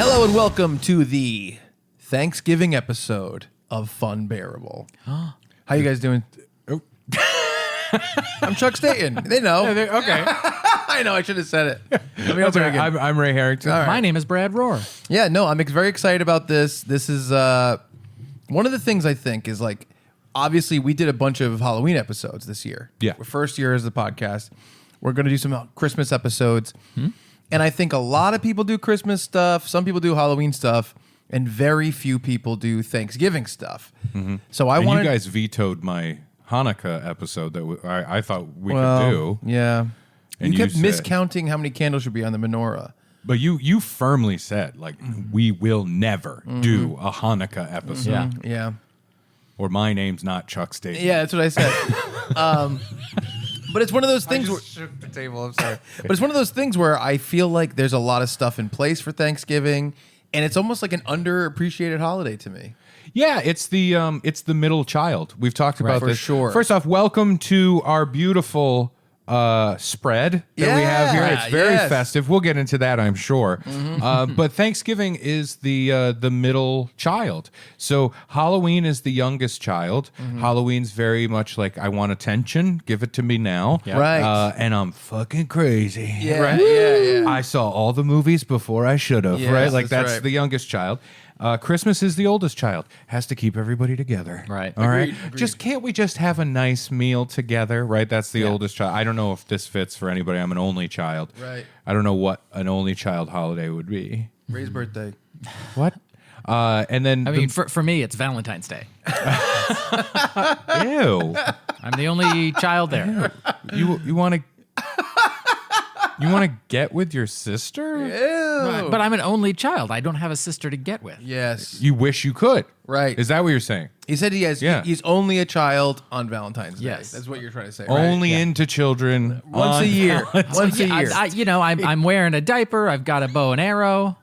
Hello and welcome to the Thanksgiving episode of Funbearable. How you guys doing? Oh. I'm Chuck Staton. They know. Yeah, okay. I know. I should have said it. Let me open it again. I'm Ray Harrington. All right. My name is Brad Rohr. Yeah, no, I'm very excited about this. This is one of the things I think is like, obviously we did a bunch of Halloween episodes this year. Yeah. First year as the podcast. We're going to do some Christmas episodes. And I think a lot of people do Christmas stuff. Some people do Halloween stuff. And very few people do Thanksgiving stuff. So I wanted... You guys vetoed my Hanukkah episode that I thought we could do. Yeah. And you kept said- miscounting how many candles should be on the menorah. But you firmly said, like, we will never do a Hanukkah episode. Yeah. Yeah. Or my name's not Chuck Staton. Yeah, that's what I said. But it's one of those things where... shook the table. I'm sorry. But it's one of those things where I feel like there's a lot of stuff in place for Thanksgiving, and it's almost like an underappreciated holiday to me. Yeah, it's the middle child. We've talked about For this. sure. First off, welcome to our beautiful spread that we have here. It's very festive. We'll get into that, I'm sure. But Thanksgiving is the middle child. So Halloween is the youngest child. Halloween's very much like, I want attention. Give it to me now. Yeah. Right. And I'm fucking crazy. Yeah, Right? yeah. I saw all the movies before I should have. Yes, right? Like that's that's right. the youngest child. Christmas is the oldest child. Has to keep everybody together. Right. All right. Agreed. Can't we just have a nice meal together? Right. That's the oldest child. I don't know if this fits for anybody. I'm an only child. Right. I don't know what an only child holiday would be. Ray's birthday. What? And then I mean, for me, it's Valentine's Day. ew. I'm the only child there. You want to. You want to get with your sister? Ew. But I'm an only child. I don't have a sister to get with. Yes. You wish you could. Right. Is that what you're saying? He said he's only a child on Valentine's Day. Yes. That's what you're trying to say, right? Only into children Once on a year. Once a year. I'm wearing a diaper. I've got a bow and arrow.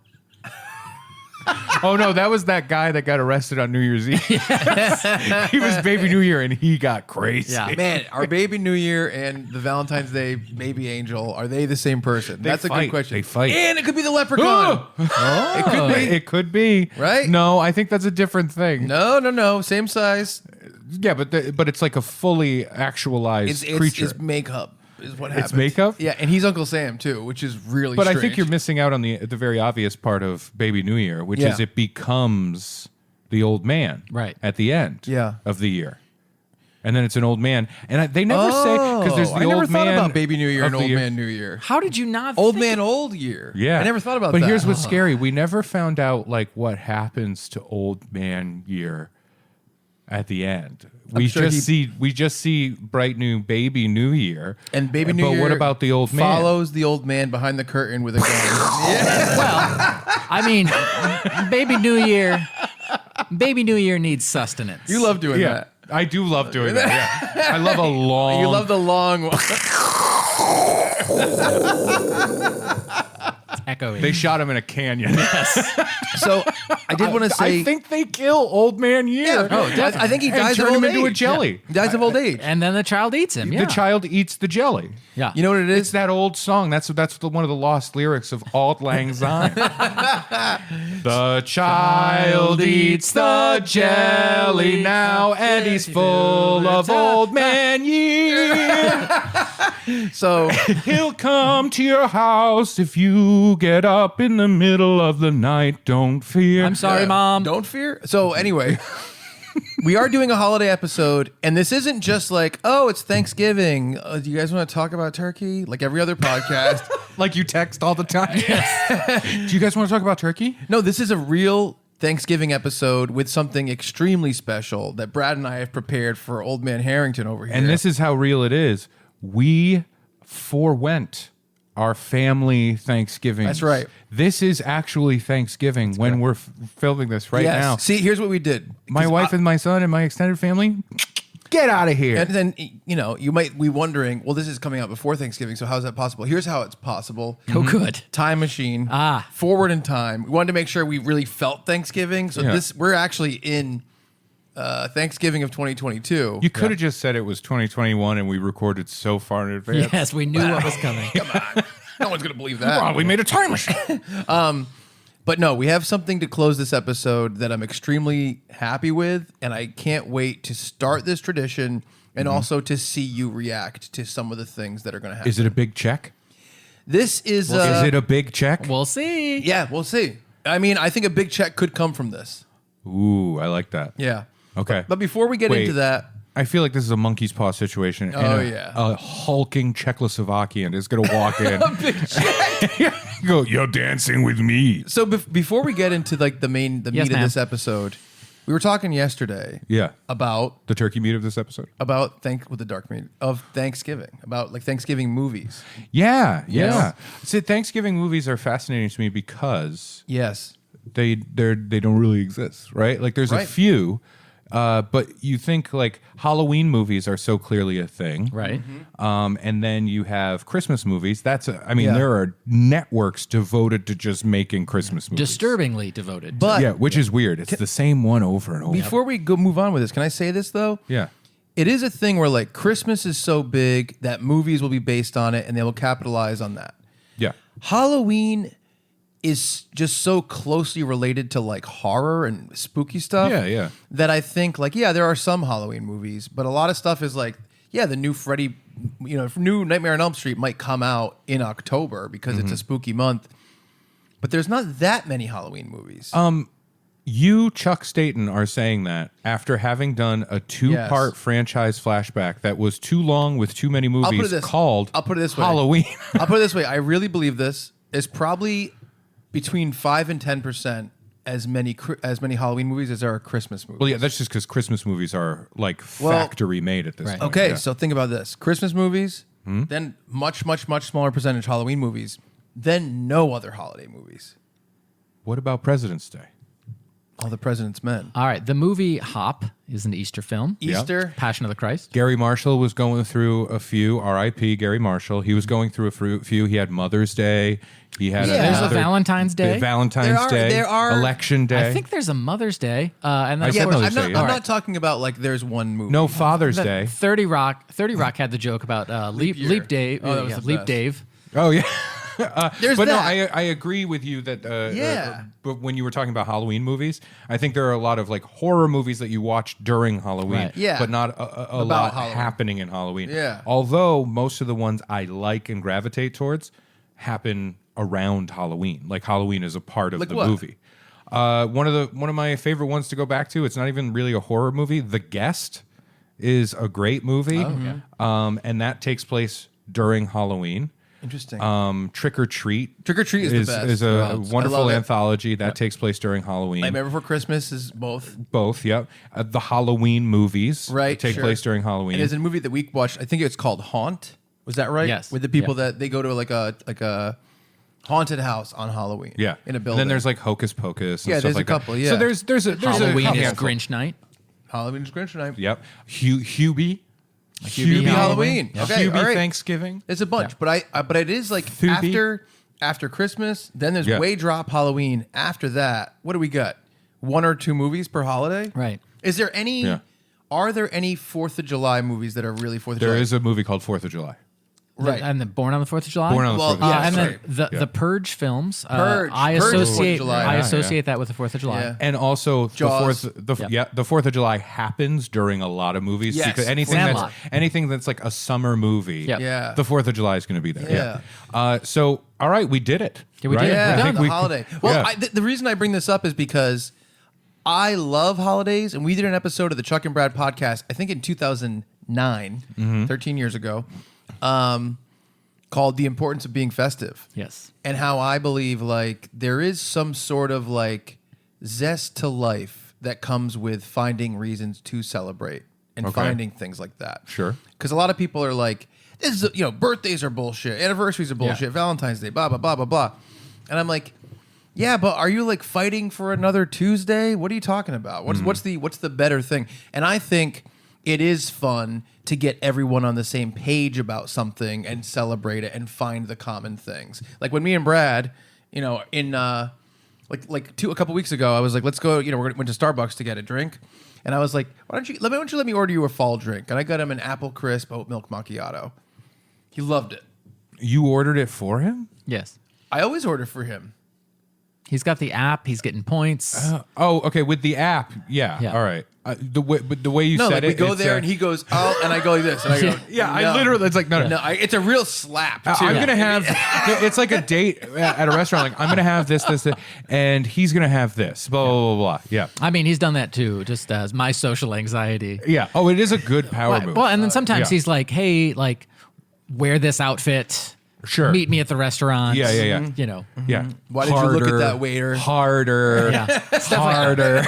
Oh no, that was that guy that got arrested on New Year's Eve. He was Baby New Year and he got crazy. Yeah. Man, our baby New Year and the Valentine's Day baby angel, are they the same person? That's a good fight. question. They fight. And it could be the leprechaun. It could be. It could be. Right? No, I think that's a different thing. No. Same size. Yeah, but it's like a fully actualized creature. It's makeup is what happens. It's makeup? Yeah, and he's Uncle Sam too, which is really But strange. I think you're missing out on the very obvious part of Baby New Year, which Yeah. is it becomes the old man Right. at the end Yeah. of the year. And then it's an old man. And they never say, because there's the I never old thought man about Baby New Year of and the Old year. Man New Year. How did you not Old think Man Old Year. Yeah. I never thought about but that. But here's what's scary. We never found out like what happens to Old Man Year at the end. We sure just see bright new Baby New Year. And Baby New Year But what about the old man? follows the old man behind the curtain with a gun. Well, I mean, Baby New Year needs sustenance. You love doing Yeah. that. I do love doing that. Yeah. I love a long You love the long one. echoing. They shot him in a canyon. So I did want to say I think they kill Old Man Year. I think he and dies of turn old him age. into a jelly. He dies of old age. and then the child eats him. Yeah. The child eats the jelly. Yeah. You know what it It's is? that old song. That's one of the lost lyrics of Auld Lang Syne. The child eats the jelly now, and he's full of Old Man Year. So He'll come to your house if you get up in the middle of the night. Don't fear. I'm sorry, Mom. don't fear. So anyway, we are doing a holiday episode, and this isn't just like, oh, it's Thanksgiving. Do you guys want to talk about turkey? Like every other podcast. Like you text all the time. Do you guys want to talk about turkey? No, this is a real Thanksgiving episode with something extremely special that Brad and I have prepared for Old Man Harrington over here. And this is how real it is. We forewent our family Thanksgiving. That's right. This is actually Thanksgiving when we're filming this right yes. now. See, here's what we did. My wife and my son and my extended family, get out of here. And then, you might be wondering, well, this is coming out before Thanksgiving, so how is that possible? Here's how it's possible. Oh, good. Time machine. Ah. Forward in time. We wanted to make sure we really felt Thanksgiving. So Yeah. we're actually in Thanksgiving of 2022. You could have just said it was 2021 and we recorded so far in advance. Yes, we knew what was coming. Come on. No one's going to believe that. Oh, we made a time machine. But no, we have something to close this episode that I'm extremely happy with, and I can't wait to start this tradition and also to see you react to some of the things that are going to happen. Is it a big check? This is... Is it a big check? We'll see. Yeah, we'll see. I mean, I think a big check could come from this. Ooh, I like that. Yeah. Okay. But before we get into that... I feel like this is a monkey's paw situation. Oh, and yeah. A hulking Czechoslovakian is going to walk in. A big check. Go, you're dancing with me. So before we get into like the meat of this episode, we were talking yesterday Yeah. about The turkey meat of this episode? with the dark meat of Thanksgiving, about like Thanksgiving movies. Yeah. Yes. See, Thanksgiving movies are fascinating to me because Yes. they don't really exist, right? Like there's a Right. few, but you think like Halloween movies are so clearly a thing, Right. And then you have Christmas movies. Yeah. There are networks devoted to just making Christmas movies. Disturbingly devoted. But Yeah, which is weird. It's the same one over and over. before we move on with this, can I say this though? Yeah. It is a thing where like Christmas is so big that movies will be based on it and they will capitalize on that. Yeah. Halloween is just so closely related to like horror and spooky stuff. Yeah. That I think like, yeah, there are some Halloween movies, but a lot of stuff is like, yeah, the new Freddy, new Nightmare on Elm Street might come out in October because it's a spooky month. But there's not that many Halloween movies. You, Chuck Staton, are saying that after having done a two-part Yes. franchise flashback that was too long with too many put it movies this- called I'll put it this way. Halloween. I'll put it this way. I really believe this is probably between 5 and 10% as many Halloween movies as there are Christmas movies. Well, yeah, that's just because Christmas movies are like Well, factory made at this right. point. Okay, Yeah. so think about this. Christmas movies, then much smaller percentage Halloween movies, then no other holiday movies. What about President's Day? All the President's Men. All right. The movie Hop is an Easter film. Easter. Passion of the Christ. Gary Marshall was going through a few. R.I.P. Gary Marshall. He was going through a few. He had Mother's Day. He had Yeah. There's a another- Valentine's Day. Valentine's Day. There are- Election Day. I think there's a Mother's Day. And then I of said Yeah, course, but Mother's I'm Day, not, I'm yeah. not talking about like there's one movie. no Father's Day. 30 Rock had the joke about Leap year. Dave. Oh, that was the Leap best. Dave. Oh yeah. There's but that. no, I agree with you that. Yeah. But when you were talking about Halloween movies, I think there are a lot of like horror movies that you watch during Halloween, Right. Yeah. but not a lot Halloween. happening in Halloween. Yeah. Although most of the ones I like and gravitate towards happen around Halloween. Like Halloween is a part of Like the what? movie. One of my favorite ones to go back to. It's not even really a horror movie. The Guest is a great movie, and that takes place during Halloween. Interesting. Trick or Treat. Trick or Treat is the best. Is a I wonderful love it. anthology that takes place during Halloween. Nightmare Before Christmas is both. Both, yep. The Halloween movies Right, take sure. place during Halloween. And there's a movie that we watched. I think it's called Haunt. Was that right? Yes. With the people Yeah. that they go to like a haunted house on Halloween. yeah, In a And building. then there's like Hocus Pocus. And Yeah, stuff there's a like couple, That. yeah. So there's a Halloween is handful. Grinch night. Halloween is Grinch night. Yep. Hubie. Hubie Halloween. Yeah. Okay, Hubie all right. Thanksgiving. It's a bunch, but it is like Phoebe. after Christmas. Then there's Yeah. Way Drop Halloween. After that, what do we got? 1 or 2 movies per holiday. Right. Is there any? Yeah. Are there any 4th of July movies that are really 4th of July? There is a movie called 4th of July. Right. And the Born on the 4th of July. Born on the Well, 4th of July. yeah, And sorry. then the Purge films. Purge. I Purge is 4th of associate. July. I Yeah, associate that with the 4th of July. Yeah. And also Jaws. the 4th of July happens during a lot of movies. Yes. Because Sandlot. anything that's like a summer movie, Yep. Yeah. the 4th of July is going to be there. Yeah. So all right, we did it. Yeah, we right? did it. Yeah, We're I done. think the we- holiday. Well, yeah. the reason I bring this up is because I love holidays, and we did an episode of the Chuck and Brad podcast, I think in 2009, 13 years ago, called "The Importance of Being Festive," Yes. and how I believe like there is some sort of like zest to life that comes with finding reasons to celebrate and Okay. finding things like that. Sure. Because a lot of people are like, this is, birthdays are bullshit, anniversaries are bullshit, Valentine's Day, blah, blah, blah, blah, blah. And I'm like, yeah, but are you like fighting for another Tuesday? What are you talking about? What's the better thing? And I think it is fun to get everyone on the same page about something and celebrate it and find the common things. Like when me and Brad, in a couple weeks ago, I was like, let's go, we went to Starbucks to get a drink. And I was like, why don't you let me order you a fall drink? And I got him an apple crisp oat milk macchiato. He loved it. You ordered it for him? Yes. I always order for him. He's got the app. He's getting points. Okay. With the app, yeah. Yeah. All right. But the way you No, said like it, we go it's, there and he goes, oh, and I go like this, and I go, yeah. no. I literally, it's like no. It's a real slap too. I'm gonna have. It's like a date at a restaurant. Like I'm gonna have this, and he's gonna have this. Blah blah blah blah. Yeah. I mean, he's done that too, just as my social anxiety. Yeah. Oh, it is a good power move. Well, and then sometimes yeah. he's like, hey, like, wear this outfit. Sure. Meet me at the restaurant. Yeah. You know. Yeah. Why did you look at that waiter? Harder. Yeah. Harder.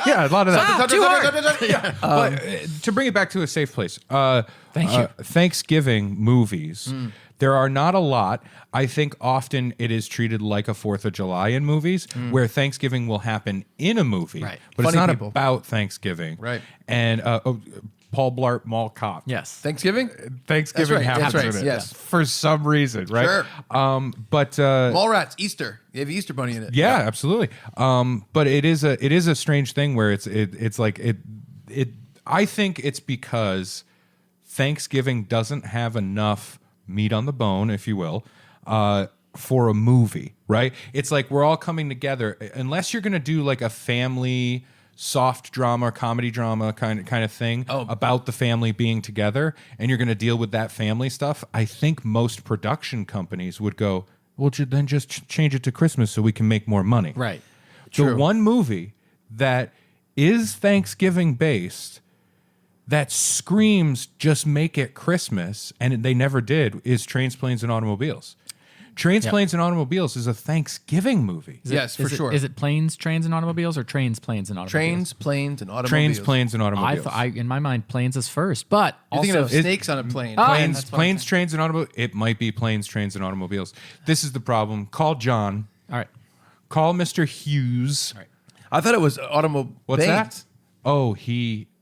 Yeah, a lot of that. Too hard. But to bring it back to a safe place, Thank you. Thanksgiving movies. There are not a lot. I think often it is treated like a 4th of July in movies, where Thanksgiving will happen in a movie, Right. but Funny it's not people. about Thanksgiving. Right. And Paul Blart Mall Cop. Yes. Thanksgiving? Thanksgiving That's right, happens that's right, in it. yes. For some reason, right? Sure. But Mallrats, Easter. You have Easter Bunny in it. yeah, absolutely. But it is a strange thing where it's like it. I think it's because Thanksgiving doesn't have enough meat on the bone, if you will, for a movie, right? It's like we're all coming together. Unless you're going to do like a family soft drama, comedy drama kind of thing about the family being together, and you're going to deal with that family stuff, I think most production companies would go, well, then just change it to Christmas so we can make more money. Right. The one movie that is Thanksgiving based that screams just make it Christmas, and they never did, is Trains, Planes, and Automobiles. Trains, Planes, and Automobiles is a Thanksgiving movie. Yes, for sure. Is it planes, trains, and automobiles, or trains, planes, and automobiles? Trains, planes, and automobiles. Trains, Planes, and Automobiles. In my mind, planes is first, but You're also thinking of snakes on a plane. Planes, Trains, and Automobiles. It might be Planes, Trains, and Automobiles. This is the problem. Call John. all right. Call Mr. Hughes. All right. I thought it was automobile. What's that? Oh,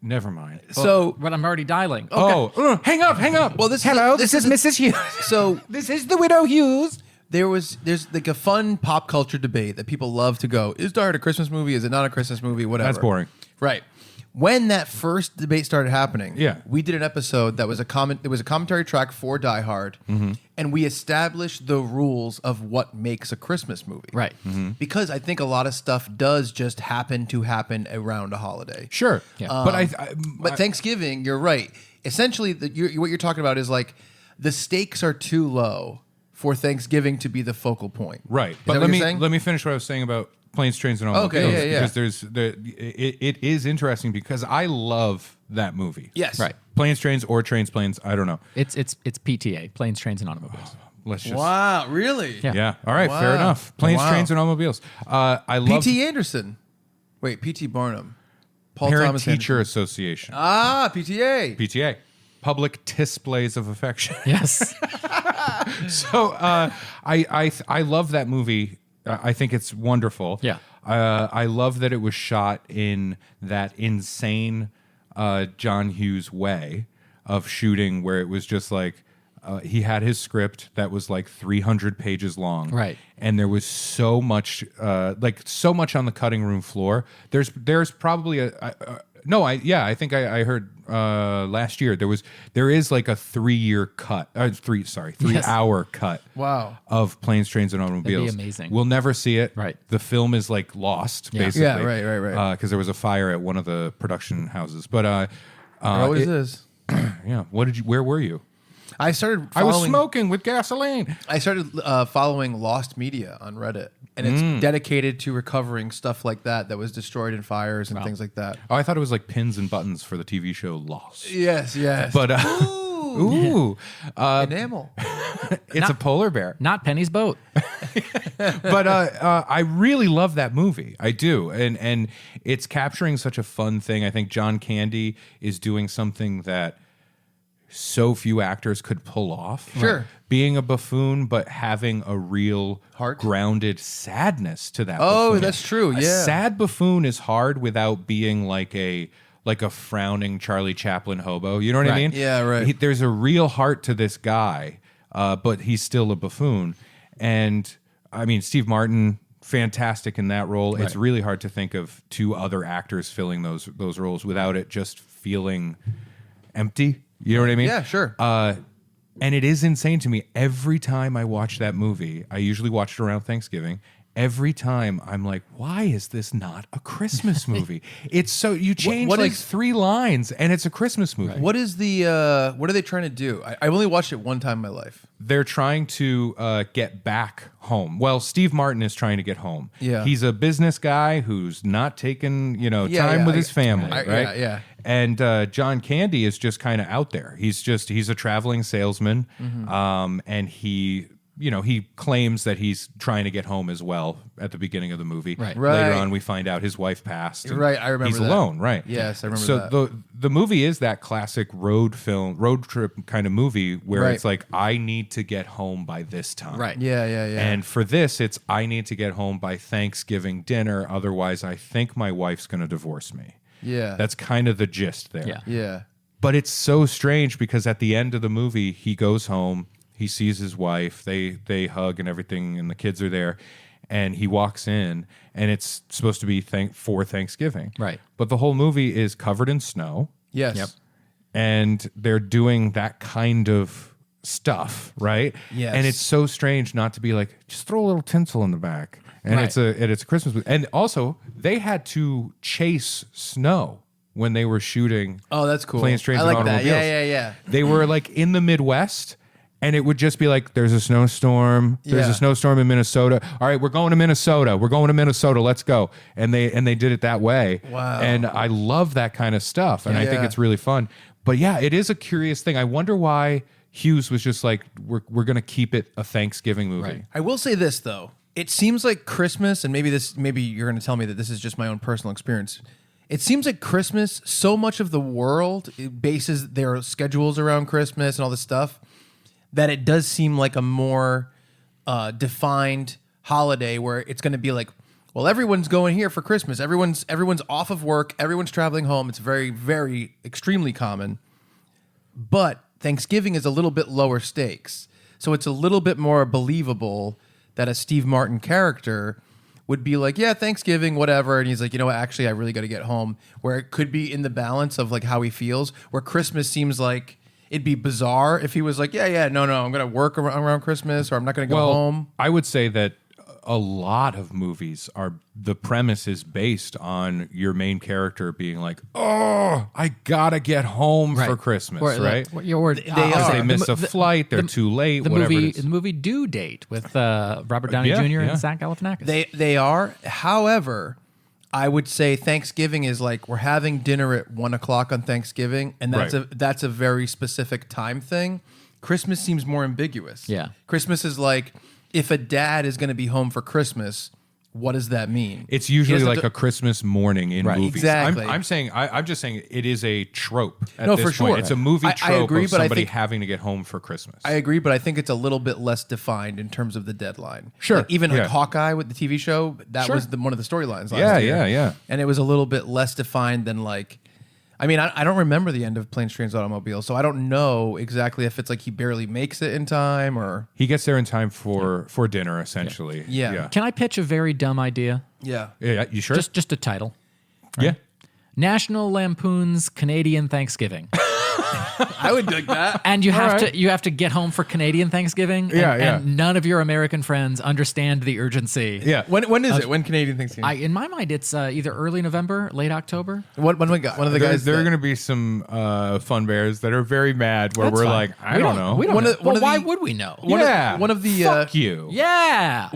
never mind. So, But I'm already dialing. Oh, hang up. well, this Hello, this this is Mrs. Hughes. So This is the widow Hughes. there's like a fun pop culture debate that people love to go, is Die Hard a Christmas movie? Is it not a Christmas movie? Whatever. That's boring. Right. When that first debate started happening, Yeah. we did an episode that was it was a commentary track for Die Hard, and we established the rules of what makes a Christmas movie. Right. Because I think a lot of stuff does just happen around a holiday. Sure. Yeah. But But Thanksgiving, you're right. Essentially, what you're talking about is like the stakes are too low for Thanksgiving to be the focal point. Right. Is But that what you're saying? let me finish what I was saying about Planes, Trains, and Automobiles. Okay, yeah. Because it is interesting because I love that movie. Yes. Right. Planes, Trains, or Trains, Planes. I don't know. It's PTA, planes, trains, and automobiles. Let's just. Wow, really? Yeah. Yeah. All right. Fair Wow. enough. Planes, Wow. Trains, and Automobiles. I love P.T. Anderson. Wait, P.T. Barnum. Paul Parent Thomas Teacher Anderson. Association. Ah, PTA. PTA. Public displays of affection. Yes. So I love that movie. I think it's wonderful. Yeah. I love that it was shot in that insane John Hughes way of shooting, where it was just like he had his script that was like 300 pages long, Right. And there was so much so much on the cutting room floor. There's probably I think I heard last year there is like a 3-year cut, 3-hour cut. Wow. Of Planes, Trains, and Automobiles. That'd be amazing. We'll never see it. Right. The film is like lost, Yeah. basically. Yeah, right. Because there was a fire at one of the production houses. But What is this? yeah, where were you? I started. I was following- smoking with gasoline. I started following Lost Media on Reddit, and it's dedicated to recovering stuff like that was destroyed in fires and things like that. Oh, I thought it was like pins and buttons for the TV show Lost. Yes. But ooh, Enamel. it's a polar bear. Not Penny's boat. But I really love that movie. I do, and it's capturing such a fun thing. I think John Candy is doing something that so few actors could pull off. Sure. Being a buffoon, but having a real Heart? grounded sadness to that. Oh, buffoon. that's true. A Yeah. sad buffoon is hard without being like a frowning Charlie Chaplin hobo. You know what I Right. mean? Yeah, right. There's a real heart to this guy, but he's still a buffoon. And I mean, Steve Martin, fantastic in that role. It's really hard to think of two other actors filling those roles without it just feeling empty. You know what I mean? Yeah, sure. And it is insane to me. Every time I watch that movie, I usually watch it around Thanksgiving. every time I'm like, why is this not a Christmas movie? It's so you change what like is- 3 lines and it's a Christmas movie. What is what are they trying to do? I only watched it one time in my life. They're trying to get back home. Well, Steve Martin is trying to get home. Yeah. He's a business guy who's not taking, time with his family, right? Yeah. And John Candy is just kind of out there. He's a traveling salesman, and he claims that he's trying to get home as well at the beginging of the movie. Right. Later Right. on, we find out his wife passed. and Right, I remember he's that. alone. Right. Yes, I remember so that. the movie is that classic road trip kind of movie where Right. it's like, I need to get home by this time. Right. Yeah. And for this, it's I need to get home by Thanksgiving dinner. Otherwise, I think my wife's going to divorce me. yeah. That's kind of the gist there. Yeah. yeah. But it's so strange because at the end of the movie, he goes home, he sees his wife, they hug and everything, and the kids are there, and he walks in, and it's supposed to be for Thanksgiving. Right. But the whole movie is covered in snow, Yes. Yep. and they're doing that kind of stuff, right? Yes. And it's so strange not to be like, just throw a little tinsel in the back. And Right. it's a Christmas movie. And also, they had to chase snow when they were shooting Oh, that's cool. Planes, Trains, I like and that. Automobiles. Yeah. They were like in the Midwest, and it would just be like, there's a snowstorm. There's Yeah. a snowstorm in Minnesota. All right, we're going to Minnesota. We're going to Minnesota. Let's go. And they did it that way. Wow. And I love that kind of stuff, and I think Yeah. it's really fun. But yeah, it is a curious thing. I wonder why Hughes was just like, we're going to keep it a Thanksgiving movie. Right. I will say this though. It seems like Christmas, and maybe you're going to tell me that this is just my own personal experience. It seems like Christmas, so much of the world bases their schedules around Christmas and all this stuff, that it does seem like a more defined holiday where it's going to be like, well, everyone's going here for Christmas. Everyone's off of work. Everyone's traveling home. It's very, very extremely common. But Thanksgiving is a little bit lower stakes. So it's a little bit more believable that a Steve Martin character would be like, yeah, Thanksgiving, whatever. And he's like, you know what, actually, I really got to get home. Where it could be in the balance of like how he feels, where Christmas seems like it'd be bizarre if he was like, yeah, no, I'm going to work around Christmas, or I'm not going to go home. I would say that a lot of movies the premise is based on your main character being like, oh, I gotta get home for Christmas, right? Because they miss a flight, they're too late, whatever it is. The movie Due Date with Robert Downey Jr. and Zach Galifianakis. They are. However, I would say Thanksgiving is like we're having dinner at 1:00 on Thanksgiving, and that's a very specific time thing. Christmas seems more ambiguous. Yeah. Christmas is like, if a dad is going to be home for Christmas, what does that mean? It's usually He has like to a Christmas morning in movies. Exactly. I'm just saying it is a trope at No, this for point. sure. It's a movie I trope agree, of but I somebody think- having to get home for Christmas. I agree, but I think it's a little bit less defined in terms of the deadline. Sure. Like even like Yeah. Hawkeye with the TV show, that Sure. was one of the storylines last Yeah, year. yeah. And it was a little bit less defined than like, I mean, I don't remember the end of Planes, Trains, Automobiles, so I don't know exactly if it's like he barely makes it in time or... He gets there in time for dinner, essentially. Yeah. Can I pitch a very dumb idea? Yeah. Yeah, you sure? Just a title. Yeah. National Lampoon's Canadian Thanksgiving. I would dig that. And you have to get home for Canadian Thanksgiving. And none of your American friends understand the urgency. Yeah. When is it? When Canadian Thanksgiving? In my mind, it's either early November, late October. One of the guys... There are that- going to be some Funbears that are very mad where That's we're fine. like, I don't know. We don't One know. of- one of why the- would we know? one of the... Fuck you. Yeah.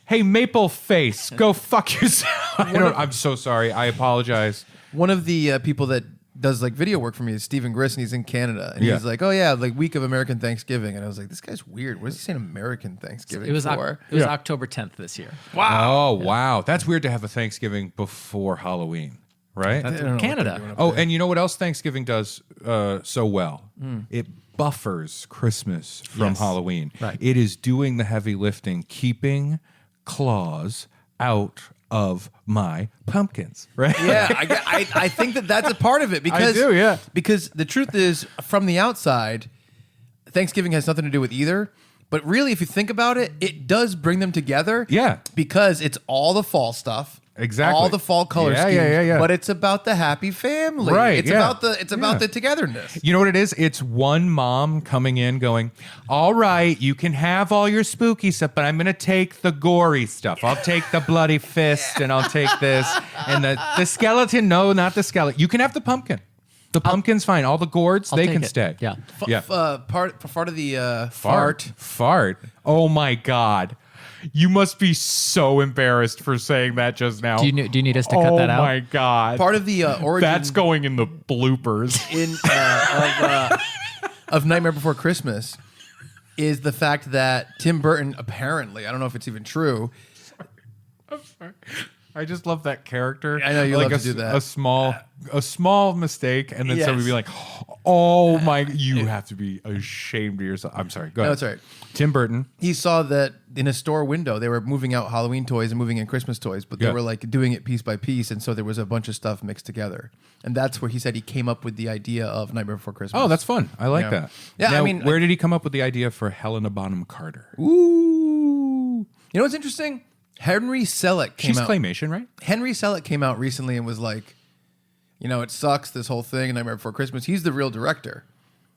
Hey, Maple Face, go fuck yourself. I'm so sorry. I apologize. One of the people that does like video work for me is Stephen Griss, and he's in Canada, and Yeah. he's like, "Oh yeah, like week of American Thanksgiving," and I was like, "This guy's weird. What is he saying American Thanksgiving It was for?" October 10th this year. Oh, wow. That's weird to have a Thanksgiving before Halloween, right? That's don't know what they're Canada. doing up Oh, and you know what else Thanksgiving does so well? It buffers Christmas from Yes. Halloween. Right. It is doing the heavy lifting, keeping claws out of my pumpkins, right? Yeah, I think that's a part of it because do, yeah. Because the truth is, from the outside, Thanksgiving has nothing to do with either. But really, if you think about it, it does bring them together. Yeah. Because it's all the fall stuff. Exactly. All the fall color schemes. Yeah. But it's about the happy family. Right, It's about the togetherness. You know what it is? It's one mom coming in going, all right, you can have all your spooky stuff, but I'm going to take the gory stuff. I'll take the bloody fist and I'll take this. And the skeleton, no, not the skeleton. You can have the pumpkin. The pumpkin's fine. All the gourds, they can stay. Yeah. Part of the Fart. Oh my God. You must be so embarrassed for saying that just now. Do you need us to cut that out? Oh my God. Part of the origin. That's going in the bloopers. Of Nightmare Before Christmas is the fact that Tim Burton apparently, I don't know if it's even true. I'm sorry. I just love that character. I know you love to do that. A small mistake, and then Yes. somebody be like, "Oh my!" You have to be ashamed of yourself. I'm sorry. Go ahead. No, that's all right. Tim Burton. He saw that in a store window, they were moving out Halloween toys and moving in Christmas toys, but they Yeah. were like doing it piece by piece, and so there was a bunch of stuff mixed together, and that's where he said he came up with the idea of Nightmare Before Christmas. Oh, that's fun. I like Yeah. that. Yeah, Now, I mean, where did he come up with the idea for Helena Bonham Carter? Ooh. You know what's interesting? Henry Selick came She's out. claymation, right? Henry Selick came out recently and was like, it sucks, this whole thing, Nightmare Before Christmas. He's the real director.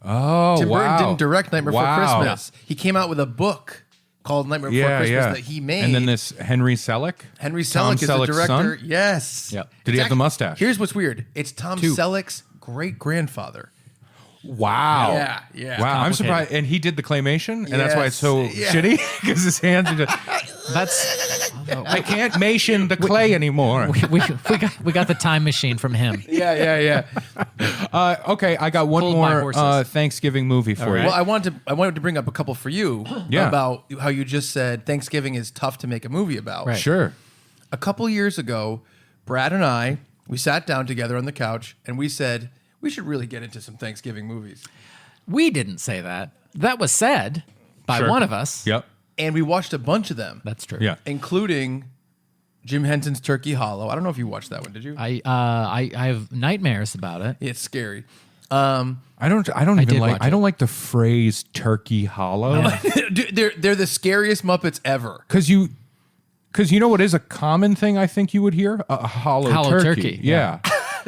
Oh, Tim wow. Burton didn't direct Nightmare Before Wow. Christmas. He came out with a book called Nightmare Before Christmas that he made. And then this Henry Selick. Henry Tom Selick is the Selleck's director. son? Yes. Yep. Did he have the mustache? Here's what's weird. It's Tom Two. Selleck's great-grandfather. Wow. Yeah. Wow, I'm Complicated. surprised. And he did the claymation, and that's why it's so Yes. shitty, because his hands are just, That's I can't mation the clay anymore. we got the time machine from him. Yeah. Okay, I got one Pulled my more horses. Thanksgiving movie for you. Well, I wanted to bring up a couple for you Yeah. about how you just said Thanksgiving is tough to make a movie about. Right. Sure. A couple years ago, Brad and I, we sat down together on the couch and we said, we should really get into some Thanksgiving movies. We didn't say that. That was said by Sure. one of us. Yep. And we watched a bunch of them, That's true. Yeah. including Jim Henson's Turkey Hollow. I don't know if you watched that one, did you? I have nightmares about it. It's scary. I don't even did like. watch I it. don't like the phrase "Turkey Hollow" Dude, they're the scariest Muppets ever. because you know what is a common thing. I think you would hear a hollow turkey. Yeah,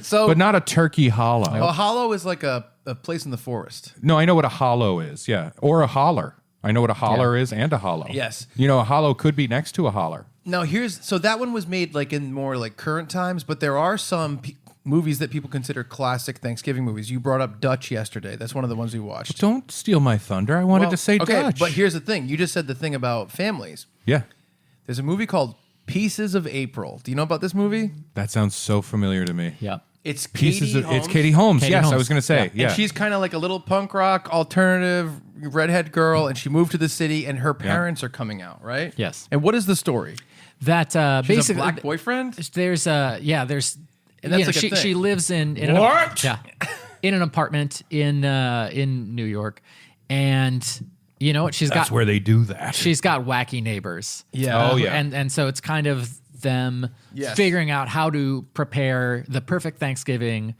So, but not a turkey hollow. a hollow is like a place in the forest. No, I know what a hollow is. Yeah, or a holler. I know what a holler is and a hollow. Yes. You know, a hollow could be next to a holler. Now so that one was made like in more like current times, but there are some movies that people consider classic Thanksgiving movies. You brought up Dutch yesterday. That's one of the ones we watched. Don't steal my thunder. I wanted to say okay, Dutch. but here's the thing. You just said the thing about families. Yeah, There's a movie called Pieces of April. Do you know about this movie? that sounds so familiar to me. Yep. It's Pieces Katie of Holmes. it's Katie Holmes. Katie Yes, I Holmes. was going to say. Yeah. And she's kind of like a little punk rock alternative redhead girl, and she moved to the city, and her parents are coming out, right? Yes. And what is the story? That She's basically a black boyfriend. there's and that's you like know, a she thing. lives in What? in an apartment in New York, and you know what she's That's got where they do that. she's got wacky neighbors. Yeah. Oh, yeah. And so it's kind of them Yes. figuring out how to prepare the perfect Thanksgiving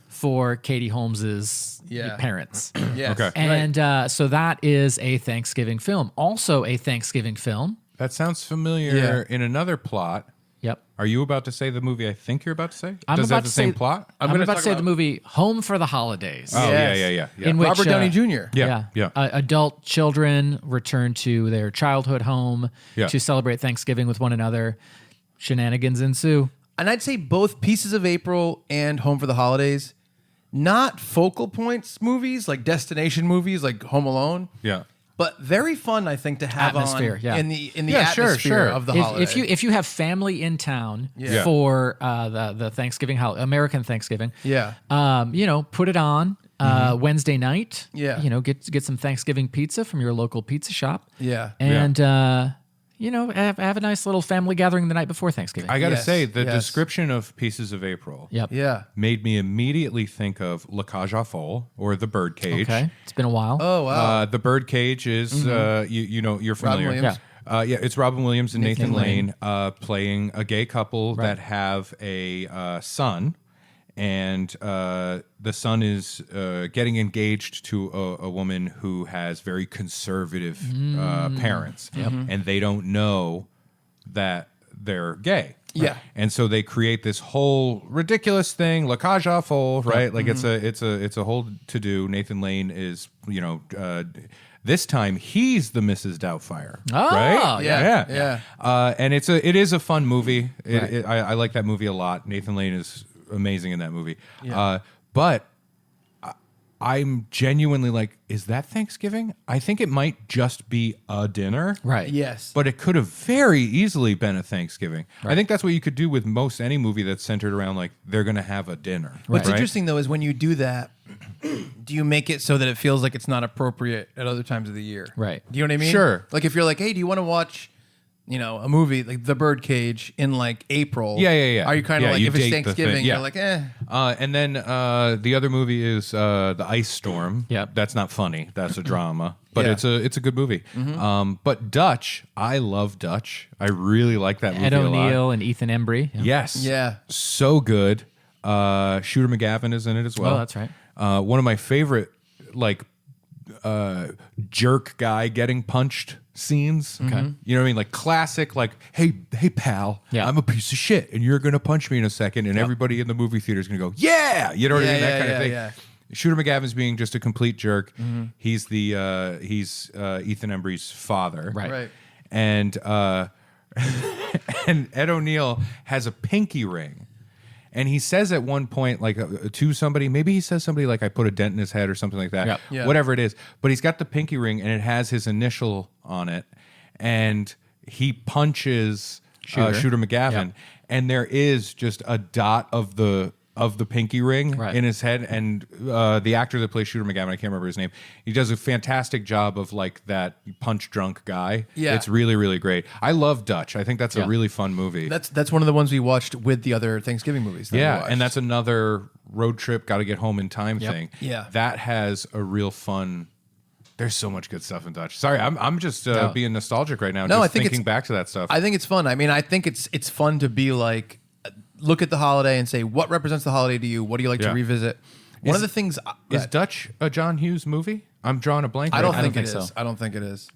for Katie Holmes's Yeah. parents. Yes. Okay. And so that is a Thanksgiving film. Also a Thanksgiving film. That sounds familiar Yeah. in another plot. Yep. Are you about to say the movie I think you're about to say? I'm Does it about have the to same say- plot? I'm gonna about to talk say about- the movie Home for the Holidays. Oh, Yes. yeah. In which, Robert Downey Jr. Yeah. Adult children return to their childhood home Yeah. to celebrate Thanksgiving with one another. Shenanigans ensue. And I'd say both Pieces of April and Home for the Holidays, not focal points movies like destination movies like Home Alone, Yeah. but very fun. I think to have Atmosphere, on yeah. in the Yeah, sure, atmosphere sure. of the If, holiday. if you have family in town Yeah. for the Thanksgiving American Thanksgiving, Yeah. put it on Wednesday night. Yeah. Get some Thanksgiving pizza from your local pizza shop. Yeah. And have a nice little family gathering the night before Thanksgiving. I got to Yes, say, the yes. description of Pieces of April Yep. Yeah. made me immediately think of La Cage aux Folles, or The Birdcage. Okay. It's been a while. Oh wow. The Birdcage is, you're familiar. Williams. It's Robin Williams and Nathan Nathan Lane playing a gay couple that have a son. and the son is getting engaged to a woman who has very conservative parents, and they don't know that they're gay. Yeah. And so they create this whole ridiculous thing, la cage aux folles, right? Like it's a whole to do. Nathan Lane is, this time he's the Mrs. Doubtfire. Oh, right? Yeah. And it is a fun movie. I like that movie a lot. Nathan Lane is amazing in that movie. Yeah. But I'm genuinely like, is that Thanksgiving? I think it might just be a dinner. Right. Yes. But it could have very easily been a Thanksgiving. Right. I think that's what you could do with most any movie that's centered around like they're going to have a dinner. What's interesting though is when you do that, do you make it so that it feels like it's not appropriate at other times of the year? Right. Do you know what I mean? Sure. Like if you're like, hey, do you want to watch, a movie like The Birdcage in like April? Yeah. Are you kind of like, you if it's date the Thanksgiving, thing. you're like, eh. And then the other movie is The Ice Storm. Yep. That's not funny. That's a drama. But Yeah. it's a good movie. But Dutch, I love Dutch. I really like that movie Ed a lot. O'Neill and Ethan Embry. Yes. Yeah. So good. Shooter McGavin is in it as well. Oh, that's right. One of my favorite, jerk guy getting punched scenes. Okay. You know what I mean? Like classic, like, hey pal, Yeah. I'm a piece of shit and you're gonna punch me in a second, and everybody in the movie theater is gonna go, yeah! You know what I mean? That kind of thing. Yeah. Shooter McGavin's being just a complete jerk. He's he's Ethan Embry's father. Right. And and Ed O'Neill has a pinky ring. And he says at one point, like to somebody, maybe he says somebody like, I put a dent in his head or something like that. Yep. Yeah. Whatever it is. But he's got the pinky ring and it has his initial on it. And he punches Shooter McGavin. Yep. And there is just a dot of the pinky ring Right. in his head. And the actor that plays Shooter McGavin, I can't remember his name, he does a fantastic job of like that punch drunk guy. Yeah. It's really, really great. I love Dutch. I think that's a really fun movie. That's one of the ones we watched with the other Thanksgiving movies. That we Yeah, watched. and that's another road trip, got to get home in time thing. Yeah. That has a real fun. There's so much good stuff in Dutch. Sorry, I'm just being nostalgic right now. No, just I think thinking it's- back to that stuff. I think it's fun. I mean, I think it's fun to be like, look at the holiday and say, what represents the holiday to you? What do you like to Yeah. revisit? One of the things Is Dutch a John Hughes movie? I'm drawing a blank. I don't right think now. it is. so. I don't think it is.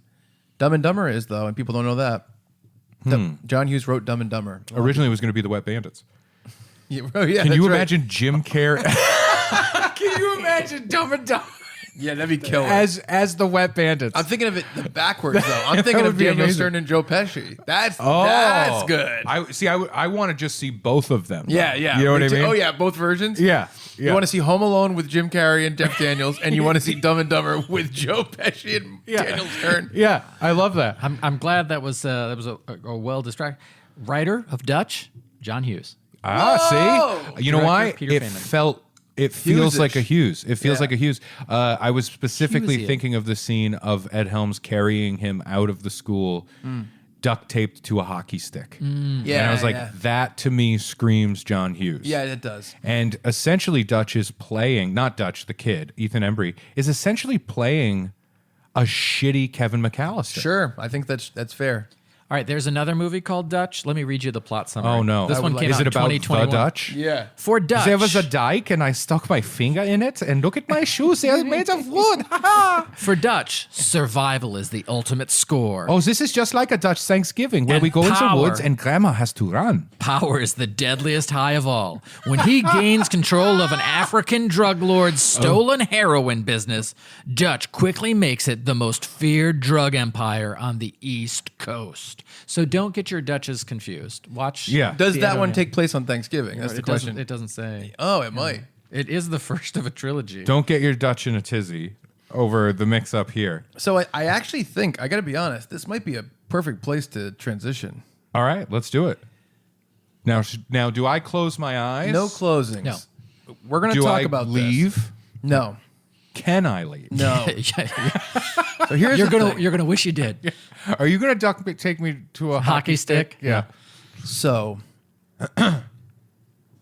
Dumb and Dumber is though, and people don't know that. John Hughes wrote Dumb and Dumber. Originally, it was going to be the Wet Bandits. Yeah, Can you that's right. imagine Jim Carrey? Can you imagine Dumb and Dumber Yeah, that'd be killer. as the Wet Bandits? I'm thinking of it backwards though. I'm thinking would of be Daniel amazing. Stern and Joe Pesci. That's Oh, good. I want to just see both of them. Yeah. You know what I mean? Oh yeah, both versions. Yeah. You want to see Home Alone with Jim Carrey and Jeff Daniels, and you want to see Dumb and Dumber with Joe Pesci and Daniel Stern. Yeah, I love that. I'm glad that was a well distracted. Writer of Dutch, John Hughes. See, you know Director why? Peter Feynman. It feels Hughes-ish. like a Hughes. It feels Yeah. like a Hughes. I was specifically Hughesian. thinking of the scene of Ed Helms carrying him out of the school, duct taped to a hockey stick. Yeah, And I was like, yeah. that to me screams John Hughes. Yeah, it does. And essentially, Dutch is playing, not Dutch, the kid, Ethan Embry, is essentially playing a shitty Kevin McAllister. Sure, I think that's fair. All right, there's another movie called Dutch. Let me read you the plot summary. Oh, no. This one came Is out it in about 2021. the Dutch? Yeah. For Dutch. There was a dike and I stuck my finger in it, and look at my shoes, they're made of wood. For Dutch, survival is the ultimate score. Oh, this is just like a Dutch Thanksgiving where And we go into the power. woods and grandma has to run. Power is the deadliest high of all. When he gains control of an African drug lord's stolen heroin business, Dutch quickly makes it the most feared drug empire on the East Coast. So don't get your Dutches confused. Watch. Yeah. Does the that Ed one O'Neill. take place on Thanksgiving? That's the It doesn't- question. It doesn't say. Oh, it might. It is the first of a trilogy. Don't get your Dutch in a tizzy over the mix up here. So I actually think, I got to be honest, this might be a perfect place to transition. All right, let's do it. Now, do I close my eyes? No closings. No. We're going to Do talk I about leave? this. No. Can I leave? No. Yeah, So here's you're the gonna thing. you're gonna wish you did. Are you going to take me to a Hockey stick? Yeah. So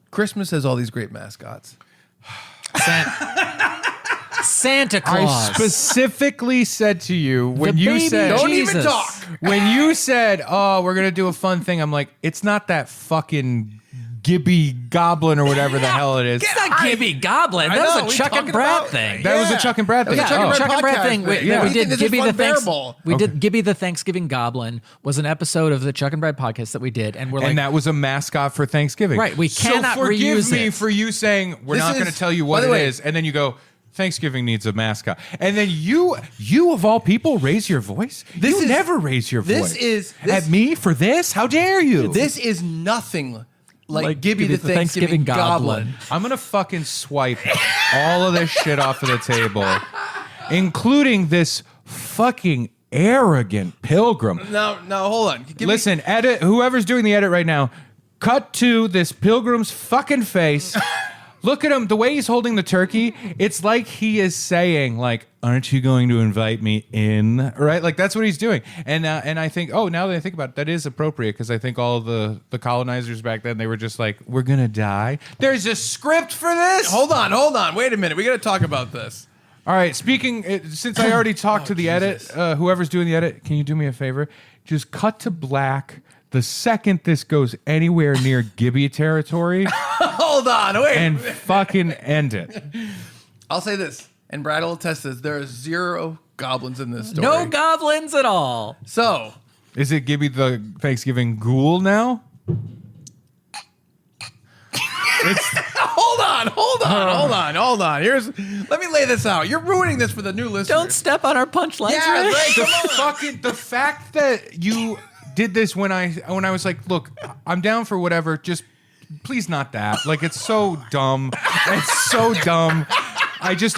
Christmas has all these great mascots. Santa I Claus. specifically said to you when The you baby said Don't even Jesus. talk. when you said, "Oh, we're gonna do a fun thing," I'm like, "It's not that fucking Gibby Goblin or whatever the hell it is. It's not Gibby Goblin. That was a Chuck and Brad thing. That was a Chuck and Brad thing. Chuck and Brad thing. We did Gibby the Funbearable. We did Gibby the Thanksgiving Goblin was an episode of the Chuck and Brad podcast that we did, and we're like, and that was a mascot for Thanksgiving. Right, we cannot so forgive reuse me it. for you saying we're This not going is- to tell you what by it the way- is, and then you go, Thanksgiving needs a mascot, and then you of all people raise your voice. You never raise your voice. At me for this. How dare you? This is nothing like Gibby the Thanksgiving Goblin. I'm gonna fucking swipe all of this shit off of the table, including this fucking arrogant pilgrim. No, hold on. Listen, edit. Whoever's doing the edit right now, cut to this pilgrim's fucking face. Look at him. The way he's holding the turkey, it's like he is saying, like, "Aren't you going to invite me in?" Right? Like that's what he's doing. And I think, oh, now that I think about it, that is appropriate because I think all of the colonizers back then, they were just like, "We're gonna die." There's a script for this. Hold on. Wait a minute. We got to talk about this. All right. Since I already talked to the edit, whoever's doing the edit, can you do me a favor? Just cut to black the second this goes anywhere near Gibby territory. Hold on. Wait. And fucking end it. I'll say this, and Brad will attest this. There are 0 goblins in this story. no goblins at all. So, Is it Gibby the Thanksgiving Ghoul now? hold on. Let me lay this out. You're ruining this for the new listeners. Don't step on our punchlines, Yeah, Ray. right. The fact that you did this when I was like, look, I'm down for whatever, just please not that. Like it's so dumb. It's so dumb.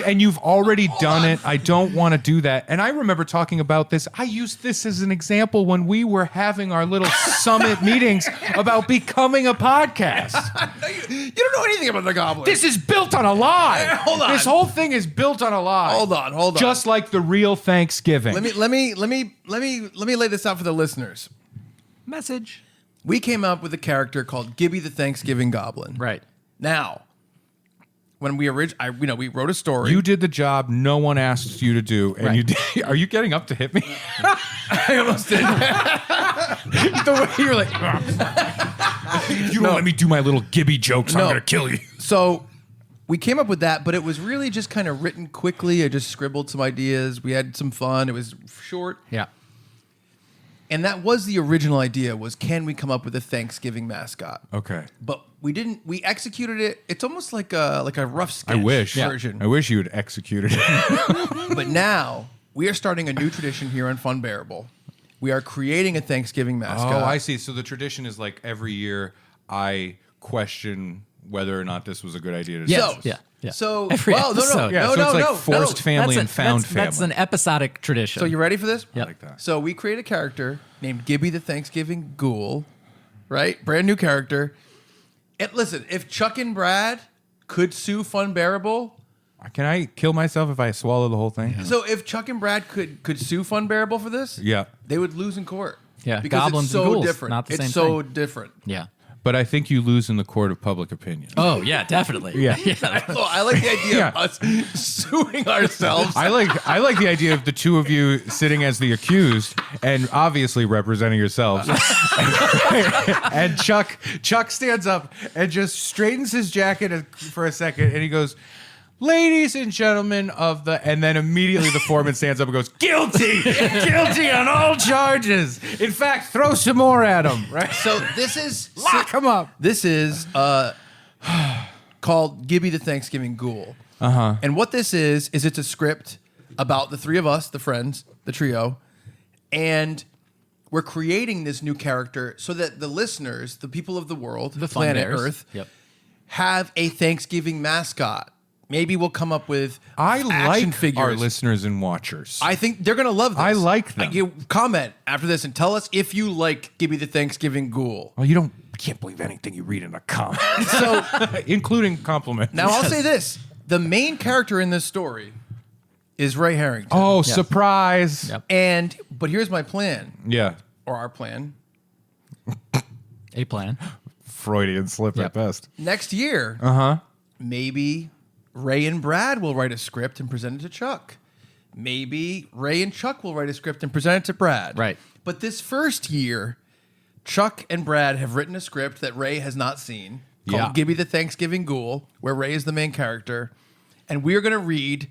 And you've already done it. I don't want to do that. And I remember talking about this. I used this as an example when we were having our little summit meetings about becoming a podcast. You don't know anything about the goblins. This is built on a lie. Hold on. This whole thing is built on a lie. Hold on. Just like the real Thanksgiving. Let me lay this out for the listeners. Message. We came up with a character called Gibby the Thanksgiving Goblin. Right. Now, when we we wrote a story. You did the job no one asked you to do, and Right. you did. Are you getting up to hit me? I almost did. The way you're like, if you don't let me do my little Gibby jokes, I'm No. gonna kill you. So we came up with that, but it was really just kind of written quickly. I just scribbled some ideas. We had some fun. It was short. Yeah. And that was the original idea, was can we come up with a Thanksgiving mascot? Okay. But we didn't. We executed it. It's almost like a rough sketch I wish. version. I wish you had executed it. But now we are starting a new tradition here on Funbearable. We are creating a Thanksgiving mascot. Oh, I see. So the tradition is like every year I question whether or not this was a good idea to So, do. Yeah. So, Every well, episode. Yeah, no, so it's like no, forced family and found family. That's an episodic tradition. So you ready for this? I like that. So we create a character named Gibby the Thanksgiving Ghoul, right? Brand new character. And listen, if Chuck and Brad could sue Funbearable, Can I kill myself if I swallow the whole thing? so if Chuck and Brad could sue Funbearable for this, Yeah. they would lose in court. Yeah, because goblins it's so and ghouls, different. not the it's same so thing. different. Yeah. But I think you lose in the court of public opinion. Oh yeah, definitely. Yeah. I like the idea of us suing ourselves. I like the idea of the two of you sitting as the accused and obviously representing yourselves. And Chuck stands up and just straightens his jacket for a second and he goes, "Ladies and gentlemen of the," and then immediately the foreman stands up and goes, "Guilty! Guilty on all charges. In fact, throw some more at him." Right? So this is Lock him up. This is called Gibby the Thanksgiving Ghoul. Uh-huh. And what this is it's a script about the three of us, the friends, the trio, and we're creating this new character so that the listeners, the people of the world, The planet Funbears. Earth, Yep. have a Thanksgiving mascot. Maybe we'll come up with I action like figures. our listeners and watchers. I think they're gonna love this. I like them. You comment after this and tell us if you like Gibby the Thanksgiving Ghoul. Well, you can't believe anything you read in a comment. So Including compliments. now I'll say this: the main character in this story is Ray Harrington. Oh, surprise. Yep. But here's my plan, Yeah. or our plan. A plan. Freudian slip Yep. at best. Next year, maybe Ray and Brad will write a script and present it to Chuck. Maybe Ray and Chuck will write a script and present it to Brad. Right. But this first year, Chuck and Brad have written a script that Ray has not seen. called Gibby the Thanksgiving Ghoul, where Ray is the main character. And we are going to read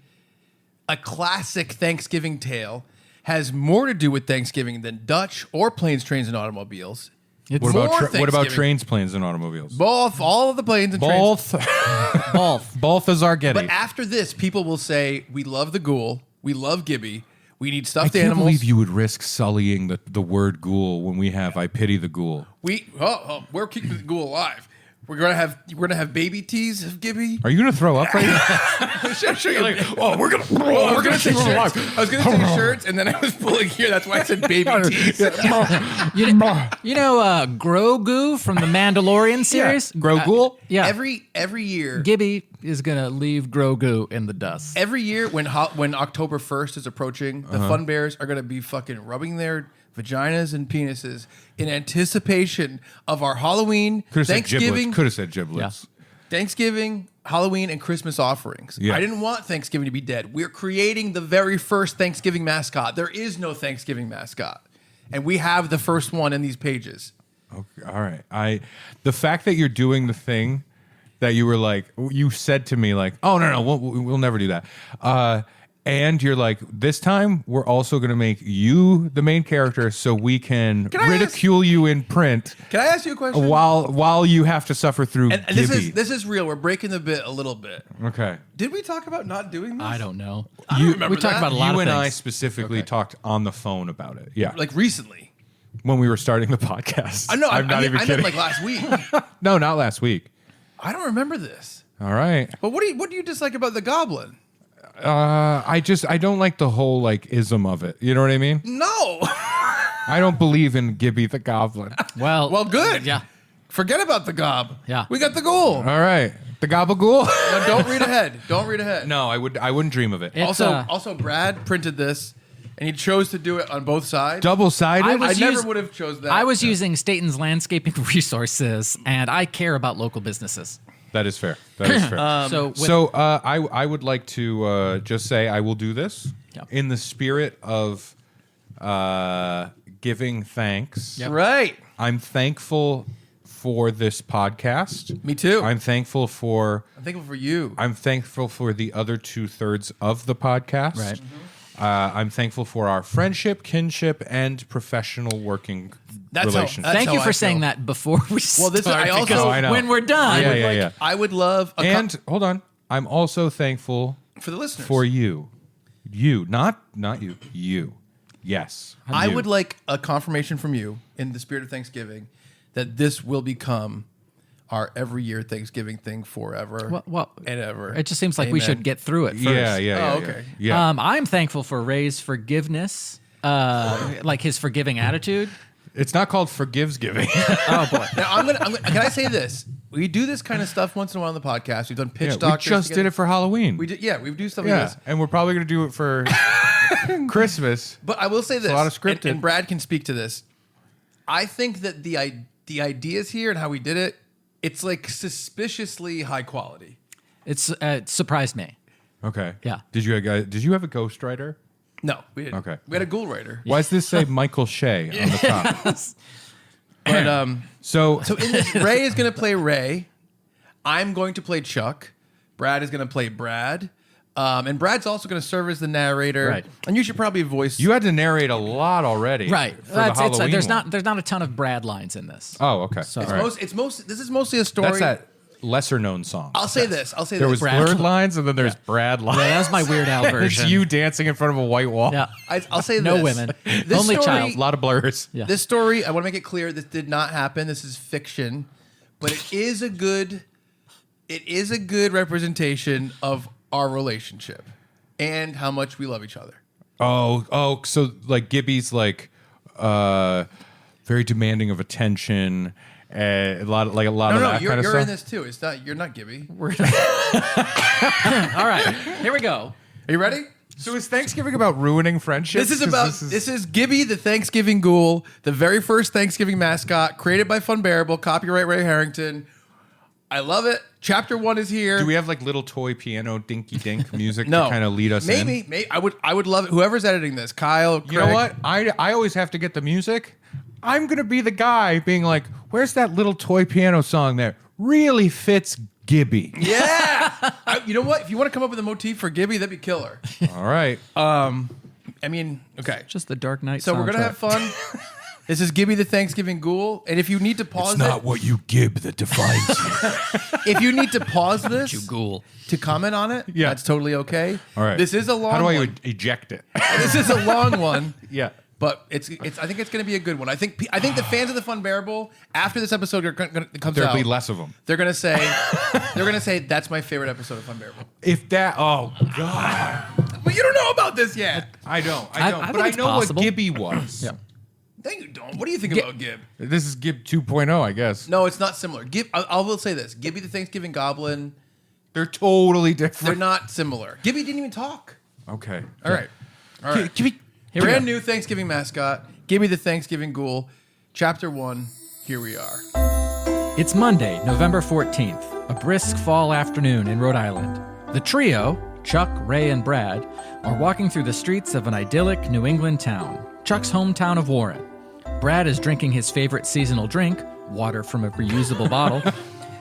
a classic Thanksgiving tale. Has more to do with Thanksgiving than Dutch or planes, trains, and automobiles. What about trains, planes, and automobiles? Both, all of the planes and Both. trains. Both is our Getty. But after this, people will say, we love the ghoul, we love Gibby, we need stuffed I can't animals. believe you would risk sullying the word ghoul when we have I Pity the Ghoul. We're keeping the ghoul alive. We're gonna have baby teas of Gibby. Are you gonna throw up right now? We're gonna say shirts. I was gonna say shirts, and then I was pulling here. That's why I said baby teas. You know Grogu from the Mandalorian series? Grogu? Yeah. Every year, Gibby is gonna leave Grogu in the dust. every year when October 1st is approaching, the Funbears are gonna be fucking rubbing their vaginas and penises in anticipation of our Halloween, Thanksgiving, Could have said giblets. Thanksgiving, Halloween, and Christmas offerings. Yeah. I didn't want Thanksgiving to be dead. We're creating the very first Thanksgiving mascot. There is no Thanksgiving mascot. And we have the first one in these pages. Okay, all right. The fact that you're doing the thing that you were like, you said to me like, oh no, we'll never do that. And you're like, this time we're also going to make you the main character so we can ridicule you in print. Can I ask you a question? While you have to suffer through And Gibby. this is real. We're breaking the bit a little bit. Okay. Did we talk about not doing this? I don't know. I don't remember we talked that. about a lot You of and things. I specifically talked on the phone about it. Yeah. Like recently. When we were starting the podcast. I know. I'm not even I kidding. meant like last week. No, not last week. I don't remember this. All right. But what do you dislike about the goblin? I don't like the whole like ism of it. You know what I mean? No. I don't believe in Gibby the Goblin. Well, good. Yeah. Forget about the gob. Yeah. We got the ghoul. All right. The Gabagool? No, don't read ahead. Don't read ahead. No, I wouldn't dream of it. It's, Also, Brad printed this, and he chose to do it on both sides. Double-sided? I I never would have chose that. I was using Staton's landscaping resources, and I care about local businesses. That is fair. That is fair. So I would like to just say I will do this Yep. in the spirit of giving thanks. Yep. Right. I'm thankful for this podcast. Me too. I'm thankful for you. I'm thankful for the other 2/3 of the podcast. Right. I'm thankful for our friendship, kinship, and professional working relations. That's thank you how for I saying feel. that before we start. this is- I also- because Oh, I know. when we're done, Yeah. I would love And hold on, I'm also thankful for the listeners. for you, not you, you. Yes, I you. would like a confirmation from you in the spirit of Thanksgiving that this will become our every year Thanksgiving thing forever and ever. it just seems like we Amen. should get through it first. Yeah. okay. Yeah. I'm thankful for Ray's forgiveness, like his forgiving attitude. It's not called Forgivesgiving. Oh boy. Now I'm gonna. Can I say this? We do this kind of stuff once in a while on the podcast. We've done pitch we doctors. just together. did it for Halloween. We did. Yeah, we do stuff like yeah, this. and we're probably gonna do it for Christmas. But I will say this. a lot of scripted. And Brad can speak to this. I think that the ideas here and how we did it, it's like suspiciously high quality. It surprised me. Okay. Yeah. Did you have a ghostwriter? No, we didn't. Okay. We had a ghoul writer. Why does this say Michael Shea on the top? But So so in this, Ray is going to play Ray. I'm going to play Chuck. Brad is going to play Brad. And Brad's also going to serve as the narrator. Right. And you should probably voice. you had to narrate a lot already. Right. For the Halloween there's one. not a ton of Brad lines in this. Oh, okay. So- All It's right. this is mostly a story. That's that lesser known song. I'll say this. There was Brad. blurred lines and then there's Brad lines. Yeah, that's my Weird Al It's version. you dancing in front of a white wall. Yeah. I'll say No this. women. This Only story- child. A lot of blurs. Yeah. This story, I want to make it clear, this did not happen. This is fiction, but it is a good representation of our relationship and how much we love each other. Oh, so like Gibby's like very demanding of attention. A lot of No, that you're kind of in stuff. this too. You're not Gibby. All right. Here we go. Are you ready? So is Thanksgiving about ruining friendships? This is Gibby the Thanksgiving Ghoul, the very first Thanksgiving mascot, created by Funbearable, copyright Ray Harrington. I love it. Chapter 1 is here. Do we have like little toy piano dinky dink music no to kind of lead us in? Maybe I would love it. Whoever's editing this, Kyle, Craig. You know what? I always have to get the music. I'm gonna be the guy being like, "Where's that little toy piano song there?" really fits Gibby. Yeah. You know what? If you want to come up with a motif for Gibby, that'd be killer. All right. I mean, okay. Just the Dark Knight So soundtrack. we're going to have fun. This is Gibby the Thanksgiving Ghoul. And if you need to pause what you gib that defines you. if you need to pause this You ghoul. to comment on it, Yeah. that's totally okay. All right. This is a long How do I one. eject it? This is a long one. Yeah. But I think it's going to be a good one. I think the fans of the Funbearable, after this episode comes There'll out, be less of them. they're going to say that's my favorite episode of Funbearable. If that, oh God, But you don't know about this yet. I don't. I But think I it's know possible. what Gibby was. Yeah. No, you don't. What do you think about Gib? This is Gib 2.0, I guess. No, it's not similar. I will say this: Gibby the Thanksgiving Goblin. They're totally They're different. not similar. Gibby didn't even talk. Okay. All right. Gibby. Here we Brand go. new Thanksgiving mascot. Gibby the Thanksgiving Ghoul. Chapter 1. Here we are. It's Monday, November 14th, a brisk fall afternoon in Rhode Island. The trio, Chuck, Ray, and Brad, are walking through the streets of an idyllic New England town, Chuck's hometown of Warren. Brad is drinking his favorite seasonal drink, water from a reusable bottle.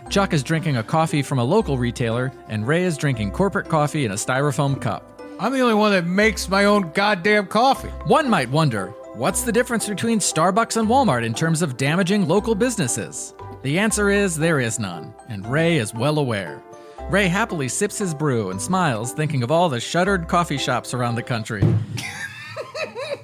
Chuck is drinking a coffee from a local retailer, and Ray is drinking corporate coffee in a styrofoam cup. I'm the only one that makes my own goddamn coffee. One might wonder, what's the difference between Starbucks and Walmart in terms of damaging local businesses? The answer is there is none, and Ray is well aware. Ray happily sips his brew and smiles, thinking of all the shuttered coffee shops around the country.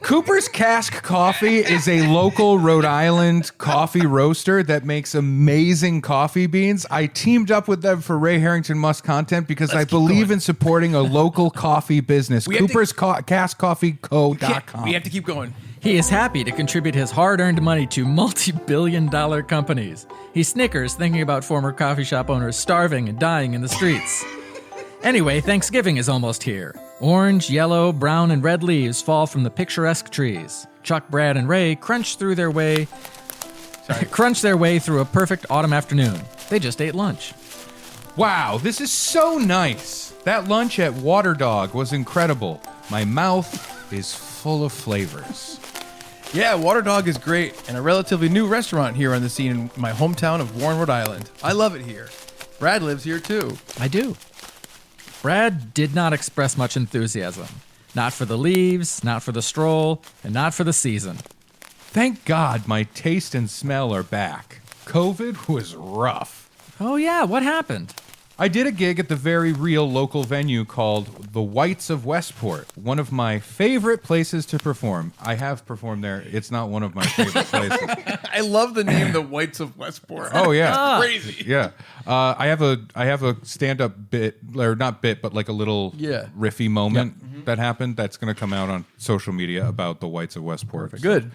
Cooper's Cask Coffee is a local Rhode Island coffee roaster that makes amazing coffee beans. I teamed up with them for Ray Harrington Must content because I believe in supporting a local coffee business. Cooper's Cask Coffee Co.com. We have to keep going. He is happy to contribute his hard-earned money to multi-billion-dollar companies. He snickers thinking about former coffee shop owners starving and dying in the streets. Anyway, Thanksgiving is almost here. Orange, yellow, brown, and red leaves fall from the picturesque trees. Chuck, Brad, and Ray crunch their way through a perfect autumn afternoon. They just ate lunch. Wow, this is so nice. That lunch at Water Dog was incredible. My mouth is full of flavors. Yeah, Water Dog is great, and a relatively new restaurant here on the scene in my hometown of Warren, Rhode Island. I love it here. Brad lives here too. I do. Brad did not express much enthusiasm. Not for the leaves, not for the stroll, and not for the season. Thank God my taste and smell are back. COVID was rough. Oh yeah, what happened? I did a gig at the very real local venue called The Whites of Westport, one of my favorite places to perform. I have performed there. It's not one of my favorite places. I love the name The Whites of Westport. Oh yeah, Crazy. yeah. I have a stand-up bit, or not bit, but like a little riffy moment that happened. That's going to come out on social media about The Whites of Westport. Perfect. Good.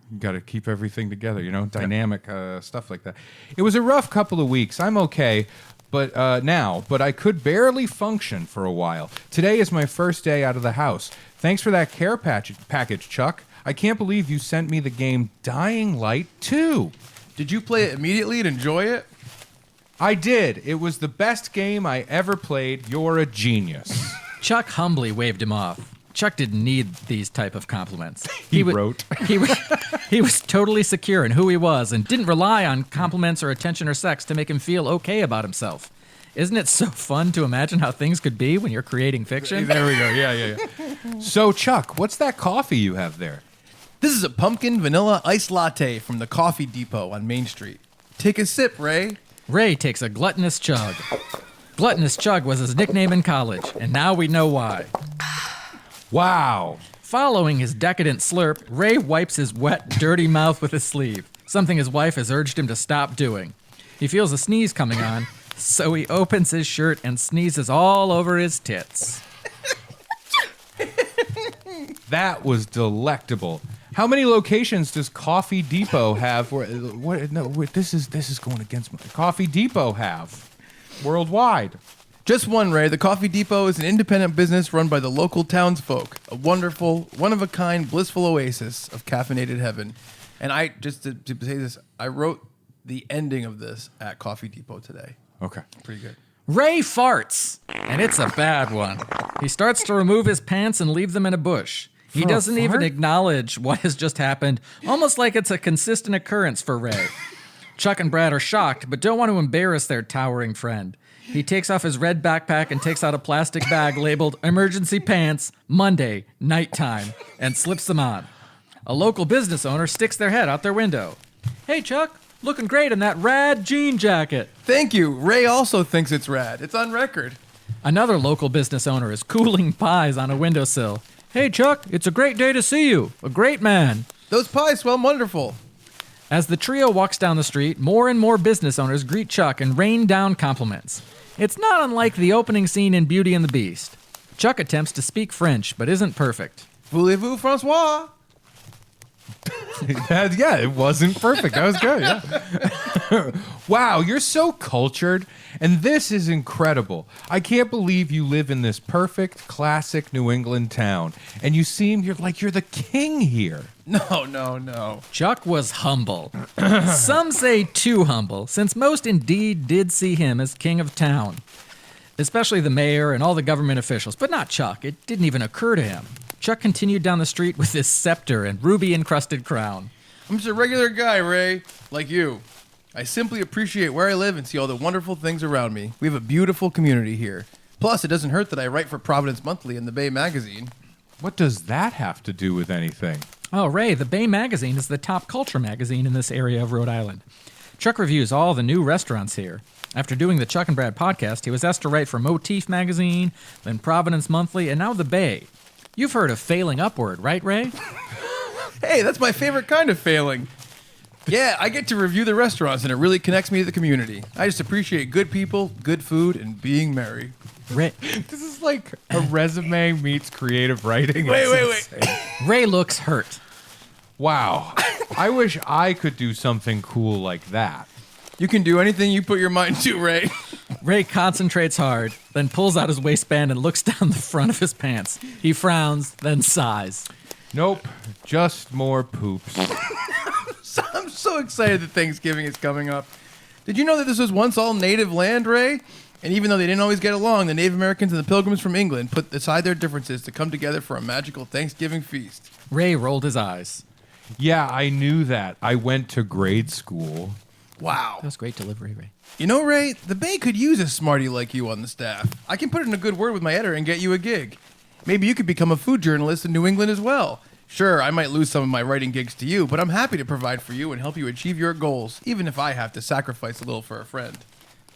You got to keep everything together, dynamic stuff like that. It was a rough couple of weeks. I'm okay, but I could barely function for a while. Today is my first day out of the house. Thanks for that care package, Chuck. I can't believe you sent me the game Dying Light 2. Did you play it immediately and enjoy it? I did. It was the best game I ever played. You're a genius. Chuck humbly waved him off. Chuck didn't need these type of compliments. He wrote. He was totally secure in who he was and didn't rely on compliments or attention or sex to make him feel okay about himself. Isn't it so fun to imagine how things could be when you're creating fiction? There we go. Yeah. So, Chuck, what's that coffee you have there? This is a pumpkin vanilla iced latte from the Coffee Depot on Main Street. Take a sip, Ray. Ray takes a gluttonous chug. Gluttonous Chug was his nickname in college, and now we know why. Wow. Following his decadent slurp, Ray wipes his wet, dirty mouth with his sleeve, something his wife has urged him to stop doing. He feels a sneeze coming on, so he opens his shirt and sneezes all over his tits. That was delectable. How many locations does Coffee Depot have? This is going against my Coffee Depot have worldwide. Just one, Ray. The Coffee Depot is an independent business run by the local townsfolk. A wonderful, one-of-a-kind, blissful oasis of caffeinated heaven. And I, just to say this, I wrote the ending of this at Coffee Depot today. Okay. Pretty good. Ray farts, and it's a bad one. He starts to remove his pants and leave them in a bush. He doesn't even acknowledge what has just happened, almost like it's a consistent occurrence for Ray. Chuck and Brad are shocked, but don't want to embarrass their towering friend. He takes off his red backpack and takes out a plastic bag labeled Emergency Pants, Monday, Nighttime, and slips them on. A local business owner sticks their head out their window. Hey, Chuck, looking great in that rad jean jacket. Thank you. Ray also thinks it's rad. It's on record. Another local business owner is cooling pies on a windowsill. Hey, Chuck, it's a great day to see you. A great man. Those pies smell wonderful. As the trio walks down the street, more and more business owners greet Chuck and rain down compliments. It's not unlike the opening scene in Beauty and the Beast. Chuck attempts to speak French, but isn't perfect. Voulez-vous, Francois? Yeah, it wasn't perfect. That was good, yeah. Wow, you're so cultured, and this is incredible. I can't believe you live in this perfect, classic New England town, and you're the king here. No. Chuck was humble. Some say too humble, since most indeed did see him as king of town, especially the mayor and all the government officials, but not Chuck. It didn't even occur to him. Chuck continued down the street with his scepter and ruby-encrusted crown. I'm just a regular guy, Ray, like you. I simply appreciate where I live and see all the wonderful things around me. We have a beautiful community here. Plus, it doesn't hurt that I write for Providence Monthly and the Bay Magazine. What does that have to do with anything? Oh, Ray, the Bay Magazine is the top culture magazine in this area of Rhode Island. Chuck reviews all the new restaurants here. After doing the Chuck and Brad podcast, he was asked to write for Motif Magazine, then Providence Monthly, and now the Bay. You've heard of failing upward, right, Ray? Hey, that's my favorite kind of failing. Yeah, I get to review the restaurants, and it really connects me to the community. I just appreciate good people, good food, and being merry. Ray, This is like a resume meets creative writing. Wait. Ray looks hurt. Wow. I wish I could do something cool like that. You can do anything you put your mind to, Ray. Ray concentrates hard, then pulls out his waistband and looks down the front of his pants. He frowns, then sighs. Nope, just more poops. I'm so excited that Thanksgiving is coming up. Did you know that this was once all native land, Ray? And even though they didn't always get along, the Native Americans and the Pilgrims from England put aside their differences to come together for a magical Thanksgiving feast. Ray rolled his eyes. Yeah, I knew that. I went to grade school. Wow. That was great delivery, Ray. You know, Ray, the Bay could use a smarty like you on the staff. I can put in a good word with my editor and get you a gig. Maybe you could become a food journalist in New England as well. Sure, I might lose some of my writing gigs to you, but I'm happy to provide for you and help you achieve your goals, even if I have to sacrifice a little for a friend.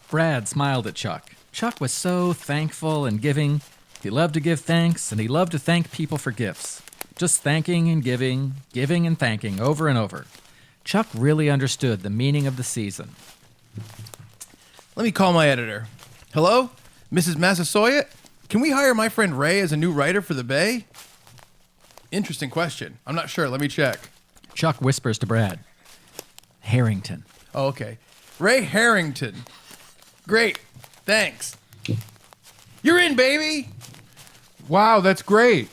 Brad smiled at Chuck. Chuck was so thankful and giving. He loved to give thanks, and he loved to thank people for gifts. Just thanking and giving, giving and thanking over and over. Chuck really understood the meaning of the season. Let me call my editor. Hello? Mrs. Massasoit? Can we hire my friend Ray as a new writer for the Bay? Interesting question. I'm not sure. Let me check. Chuck whispers to Brad. Harrington. Oh, okay. Ray Harrington. Great. Thanks. You're in, baby! Wow, that's great.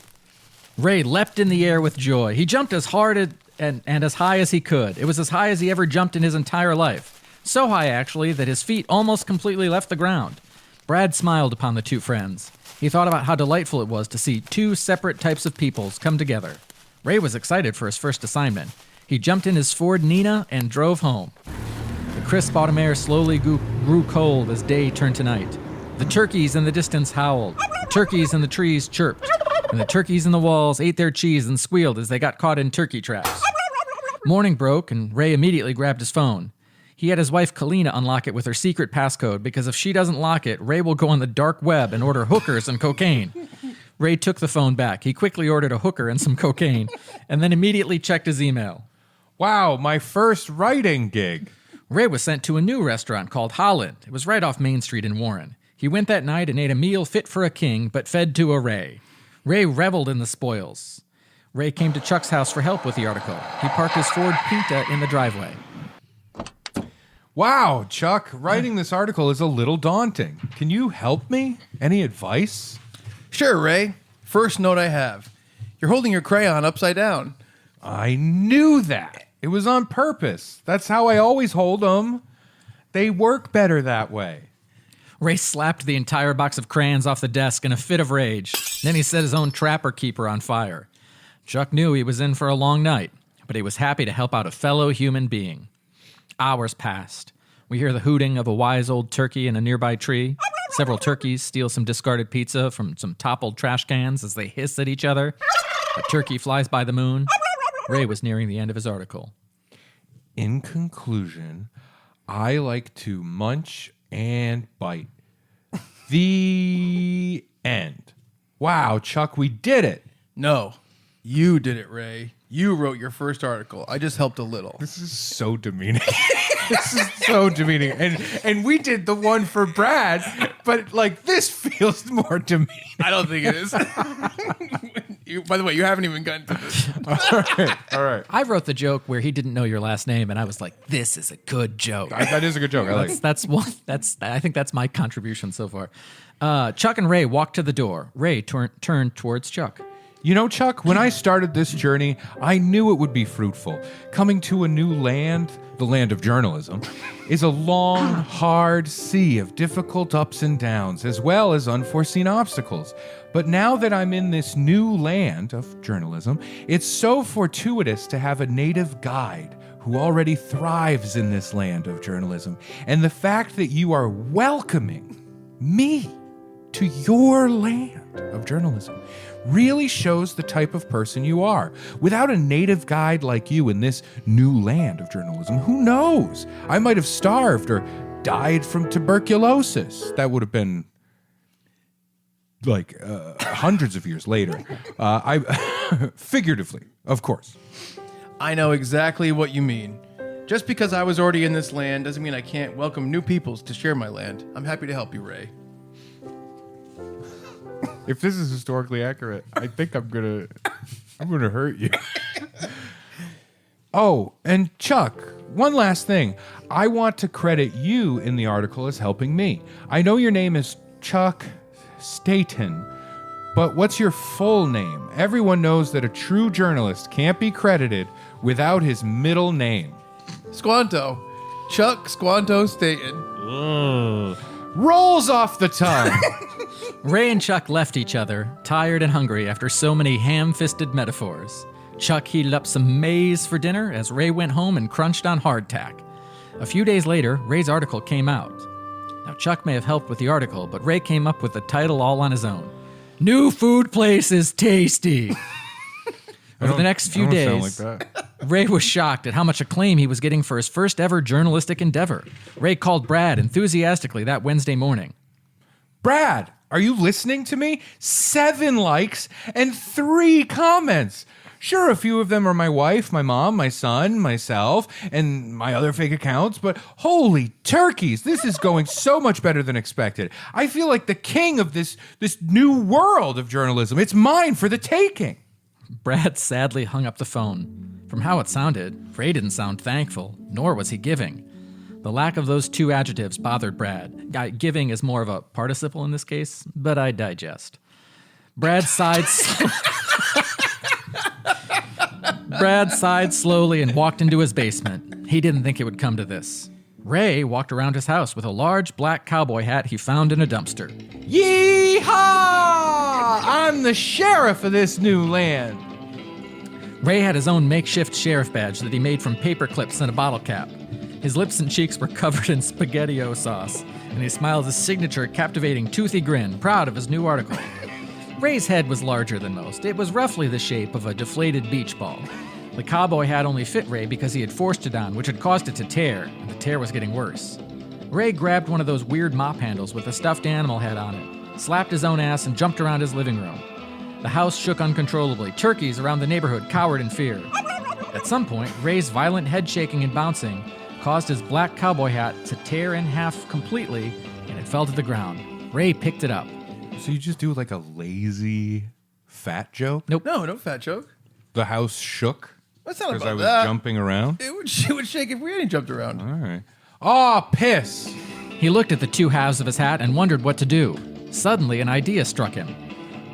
Ray leapt in the air with joy. He jumped as hard and as high as he could. It was as high as he ever jumped in his entire life. So high, actually, that his feet almost completely left the ground. Brad smiled upon the two friends. He thought about how delightful it was to see two separate types of peoples come together. Ray was excited for his first assignment. He jumped in his Ford Nina and drove home. The crisp autumn air slowly grew cold as day turned to night. The turkeys in the distance howled. The turkeys in the trees chirped. And the turkeys in the walls ate their cheese and squealed as they got caught in turkey traps. Morning broke, and Ray immediately grabbed his phone. He had his wife Kalina unlock it with her secret passcode, because if she doesn't lock it, Ray will go on the dark web and order hookers and cocaine. Ray took the phone back. He quickly ordered a hooker and some cocaine, and then immediately checked his email. Wow, my first writing gig. Ray was sent to a new restaurant called Holland. It was right off Main Street in Warren. He went that night and ate a meal fit for a king, but fed to a Ray. Ray reveled in the spoils. Ray came to Chuck's house for help with the article. He parked his Ford Pinta in the driveway. Wow, Chuck, writing this article is a little daunting. Can you help me? Any advice? Sure, Ray. First note I have. You're holding your crayon upside down. I knew that. It was on purpose. That's how I always hold them. They work better that way. Ray slapped the entire box of crayons off the desk in a fit of rage. Then he set his own trapper keeper on fire. Chuck knew he was in for a long night, but he was happy to help out a fellow human being. Hours passed. We hear the hooting of a wise old turkey in a nearby tree. Several turkeys steal some discarded pizza from some toppled trash cans as they hiss at each other. A turkey flies by the moon. Ray was nearing the end of his article. In conclusion, I like to munch and bite. The end. Wow, Chuck, we did it. No, you did it, Ray. You wrote your first article. I just helped a little. This is so demeaning. This is so demeaning. And we did the one for Brad, but like this feels more demeaning. I don't think it is. By the way, you haven't even gotten to this. All right. I wrote the joke where he didn't know your last name, and I was like, "This is a good joke." That is a good joke. I like it. I think that's my contribution so far. Chuck and Ray walked to the door. Ray turned towards Chuck. You know, Chuck, when I started this journey, I knew it would be fruitful. Coming to a new land, the land of journalism, is a long, hard sea of difficult ups and downs, as well as unforeseen obstacles. But now that I'm in this new land of journalism, it's so fortuitous to have a native guide who already thrives in this land of journalism. And the fact that you are welcoming me to your land of journalism really shows the type of person you are. Without a native guide like you in this new land of journalism, who knows? I might have starved or died from tuberculosis. That would have been like hundreds of years later. I figuratively, of course. I know exactly what you mean. Just because I was already in this land doesn't mean I can't welcome new peoples to share my land. I'm happy to help you, Ray. If this is historically accurate, I think I'm gonna hurt you. Oh, and Chuck, one last thing. I want to credit you in the article as helping me. I know your name is Chuck Staton, but what's your full name? Everyone knows that a true journalist can't be credited without his middle name. Squanto. Chuck Squanto Staton. Rolls off the tongue. Ray and Chuck left each other, tired and hungry after so many ham-fisted metaphors. Chuck heated up some maize for dinner as Ray went home and crunched on hardtack. A few days later, Ray's article came out. Now, Chuck may have helped with the article, but Ray came up with the title all on his own. New food place is tasty. Over the next few days, Ray was shocked at how much acclaim he was getting for his first ever journalistic endeavor. Ray called Brad enthusiastically that Wednesday morning. Brad, are you listening to me? 7 likes and 3 comments. Sure, a few of them are my wife, my mom, my son, myself, and my other fake accounts, but holy turkeys, this is going so much better than expected. I feel like the king of this new world of journalism. It's mine for the taking. Brad sadly hung up the phone. From how it sounded, Ray didn't sound thankful, nor was he giving. The lack of those 2 adjectives bothered Brad. Giving is more of a participle in this case, but I digest. Brad sighed slowly and walked into his basement. He didn't think it would come to this. Ray walked around his house with a large black cowboy hat he found in a dumpster. Yee-haw! I'm the sheriff of this new land. Ray had his own makeshift sheriff badge that he made from paper clips and a bottle cap. His lips and cheeks were covered in SpaghettiO sauce, and he smiled his signature captivating toothy grin, proud of his new article. Ray's head was larger than most. It was roughly the shape of a deflated beach ball. The cowboy hat only fit Ray because he had forced it on, which had caused it to tear, and the tear was getting worse. Ray grabbed one of those weird mop handles with a stuffed animal head on it, slapped his own ass, and jumped around his living room. The house shook uncontrollably. Turkeys around the neighborhood cowered in fear. At some point, Ray's violent head shaking and bouncing caused his black cowboy hat to tear in half completely, and it fell to the ground. Ray picked it up. So you just do like a lazy fat joke? Nope. No fat joke. The house shook That's not because about I was that. jumping around? It would shake if we hadn't jumped around. All right. Oh, piss. He looked at the 2 halves of his hat and wondered what to do. Suddenly, an idea struck him.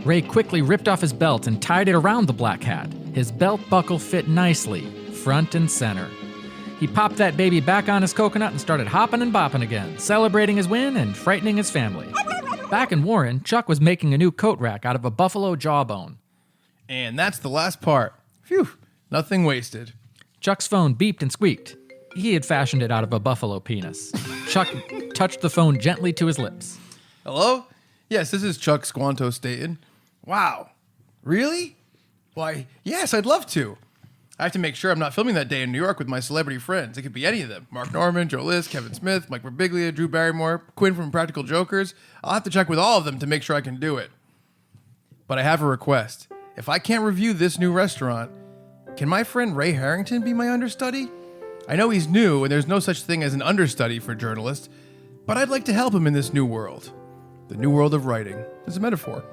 Ray quickly ripped off his belt and tied it around the black hat. His belt buckle fit nicely, front and center. He popped that baby back on his coconut and started hopping and bopping again, celebrating his win and frightening his family. Back in Warren, Chuck was making a new coat rack out of a buffalo jawbone. And that's the last part. Phew, nothing wasted. Chuck's phone beeped and squeaked. He had fashioned it out of a buffalo penis. Chuck touched the phone gently to his lips. Hello? Yes, this is Chuck Staton. Wow. Really? Why, yes, I'd love to. I have to make sure I'm not filming that day in New York with my celebrity friends. It could be any of them. Mark Norman, Joe List, Kevin Smith, Mike Birbiglia, Drew Barrymore, Quinn from Practical Jokers. I'll have to check with all of them to make sure I can do it. But I have a request. If I can't review this new restaurant, can my friend Ray Harrington be my understudy? I know he's new and there's no such thing as an understudy for journalists, but I'd like to help him in this new world. The new world of writing. It's a metaphor.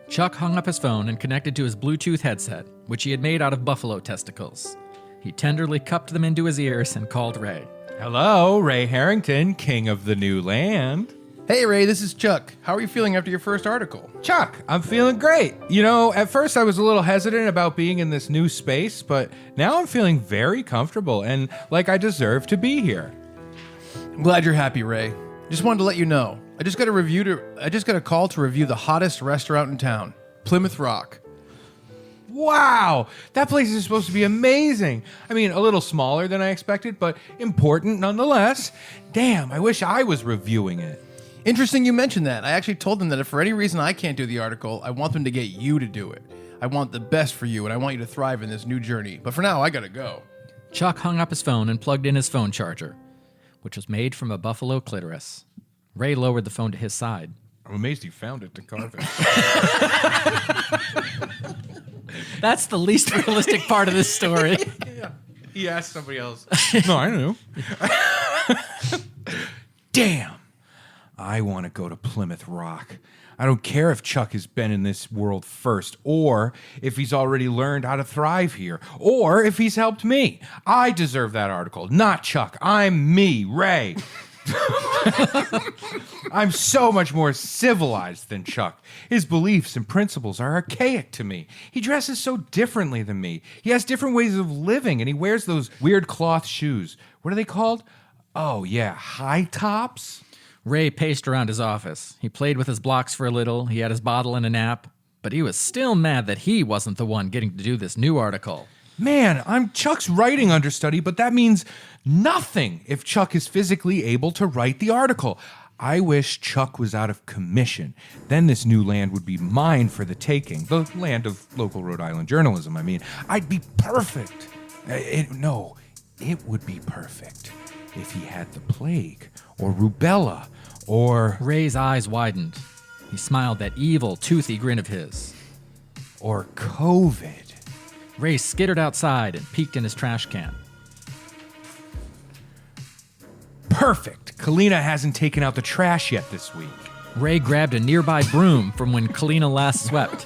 Chuck hung up his phone and connected to his Bluetooth headset, which he had made out of buffalo testicles. He tenderly cupped them into his ears and called Ray. Hello, Ray Harrington, king of the new land. Hey, Ray, this is Chuck. How are you feeling after your first article? Chuck, I'm feeling great. You know, at first I was a little hesitant about being in this new space, but now I'm feeling very comfortable and like I deserve to be here. I'm glad you're happy, Ray. Just wanted to let you know. I just got a call to review the hottest restaurant in town, Plymouth Rock. Wow, that place is supposed to be amazing. I mean, a little smaller than I expected, but important nonetheless. Damn, I wish I was reviewing it. Interesting you mentioned that. I actually told them that if for any reason I can't do the article, I want them to get you to do it. I want the best for you, and I want you to thrive in this new journey. But for now, I gotta go. Chuck hung up his phone and plugged in his phone charger, which was made from a buffalo clitoris. Ray lowered the phone to his side. I'm amazed he found it to carve it. That's the least realistic part of this story. Yeah. He asked somebody else. No, I knew. Damn. I want to go to Plymouth Rock. I don't care if Chuck has been in this world first, or if he's already learned how to thrive here, or if he's helped me. I deserve that article, not Chuck. I'm me, Ray. I'm so much more civilized than Chuck. His beliefs and principles are archaic to me. He dresses so differently than me. He has different ways of living, and he wears those weird cloth shoes. What are they called? Oh, yeah, high tops? Ray paced around his office. He played with his blocks for a little. He had his bottle and a nap. But he was still mad that he wasn't the one getting to do this new article. Man, I'm Chuck's writing understudy, but that means nothing if Chuck is physically able to write the article. I wish Chuck was out of commission. Then this new land would be mine for the taking. The land of local Rhode Island journalism, I mean. I'd be perfect. It would be perfect if he had the plague or rubella or... Ray's eyes widened. He smiled that evil, toothy grin of his. Or COVID. Ray skittered outside and peeked in his trash can. Perfect. Kalina hasn't taken out the trash yet this week. Ray grabbed a nearby broom from when Kalina last swept.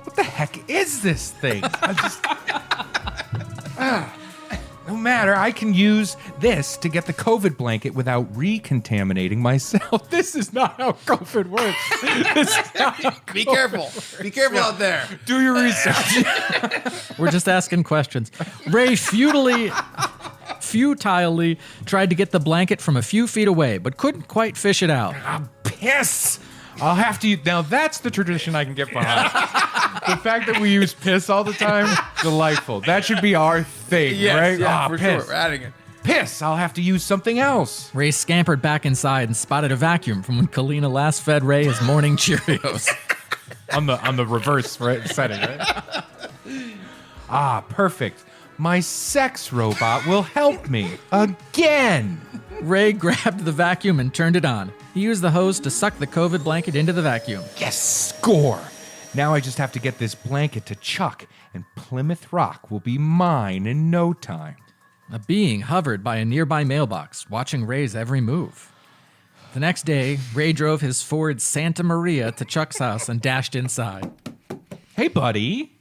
What the heck is this thing? No matter, I can use this to get the COVID blanket without recontaminating myself. This is not how COVID works. This is not how Be careful. Be careful out there. Do your research. We're just asking questions. Ray futilely tried to get the blanket from a few feet away, but couldn't quite fish it out. Piss! I'll have to use... Now that's the tradition I can get behind. The fact that we use piss all the time, delightful. That should be our thing, Yes, right? yeah, for piss. sure. We're adding it. Piss! I'll have to use something else. Ray scampered back inside and spotted a vacuum from when Kalina last fed Ray his morning Cheerios. on the reverse setting, right? Perfect. My sex robot will help me again. Ray grabbed the vacuum and turned it on. He used the hose to suck the COVID blanket into the vacuum. Yes, score. Now I just have to get this blanket to Chuck, and Plymouth Rock will be mine in no time. A being hovered by a nearby mailbox, watching Ray's every move. The next day, Ray drove his Ford Santa Maria to Chuck's house and dashed inside. Hey, buddy.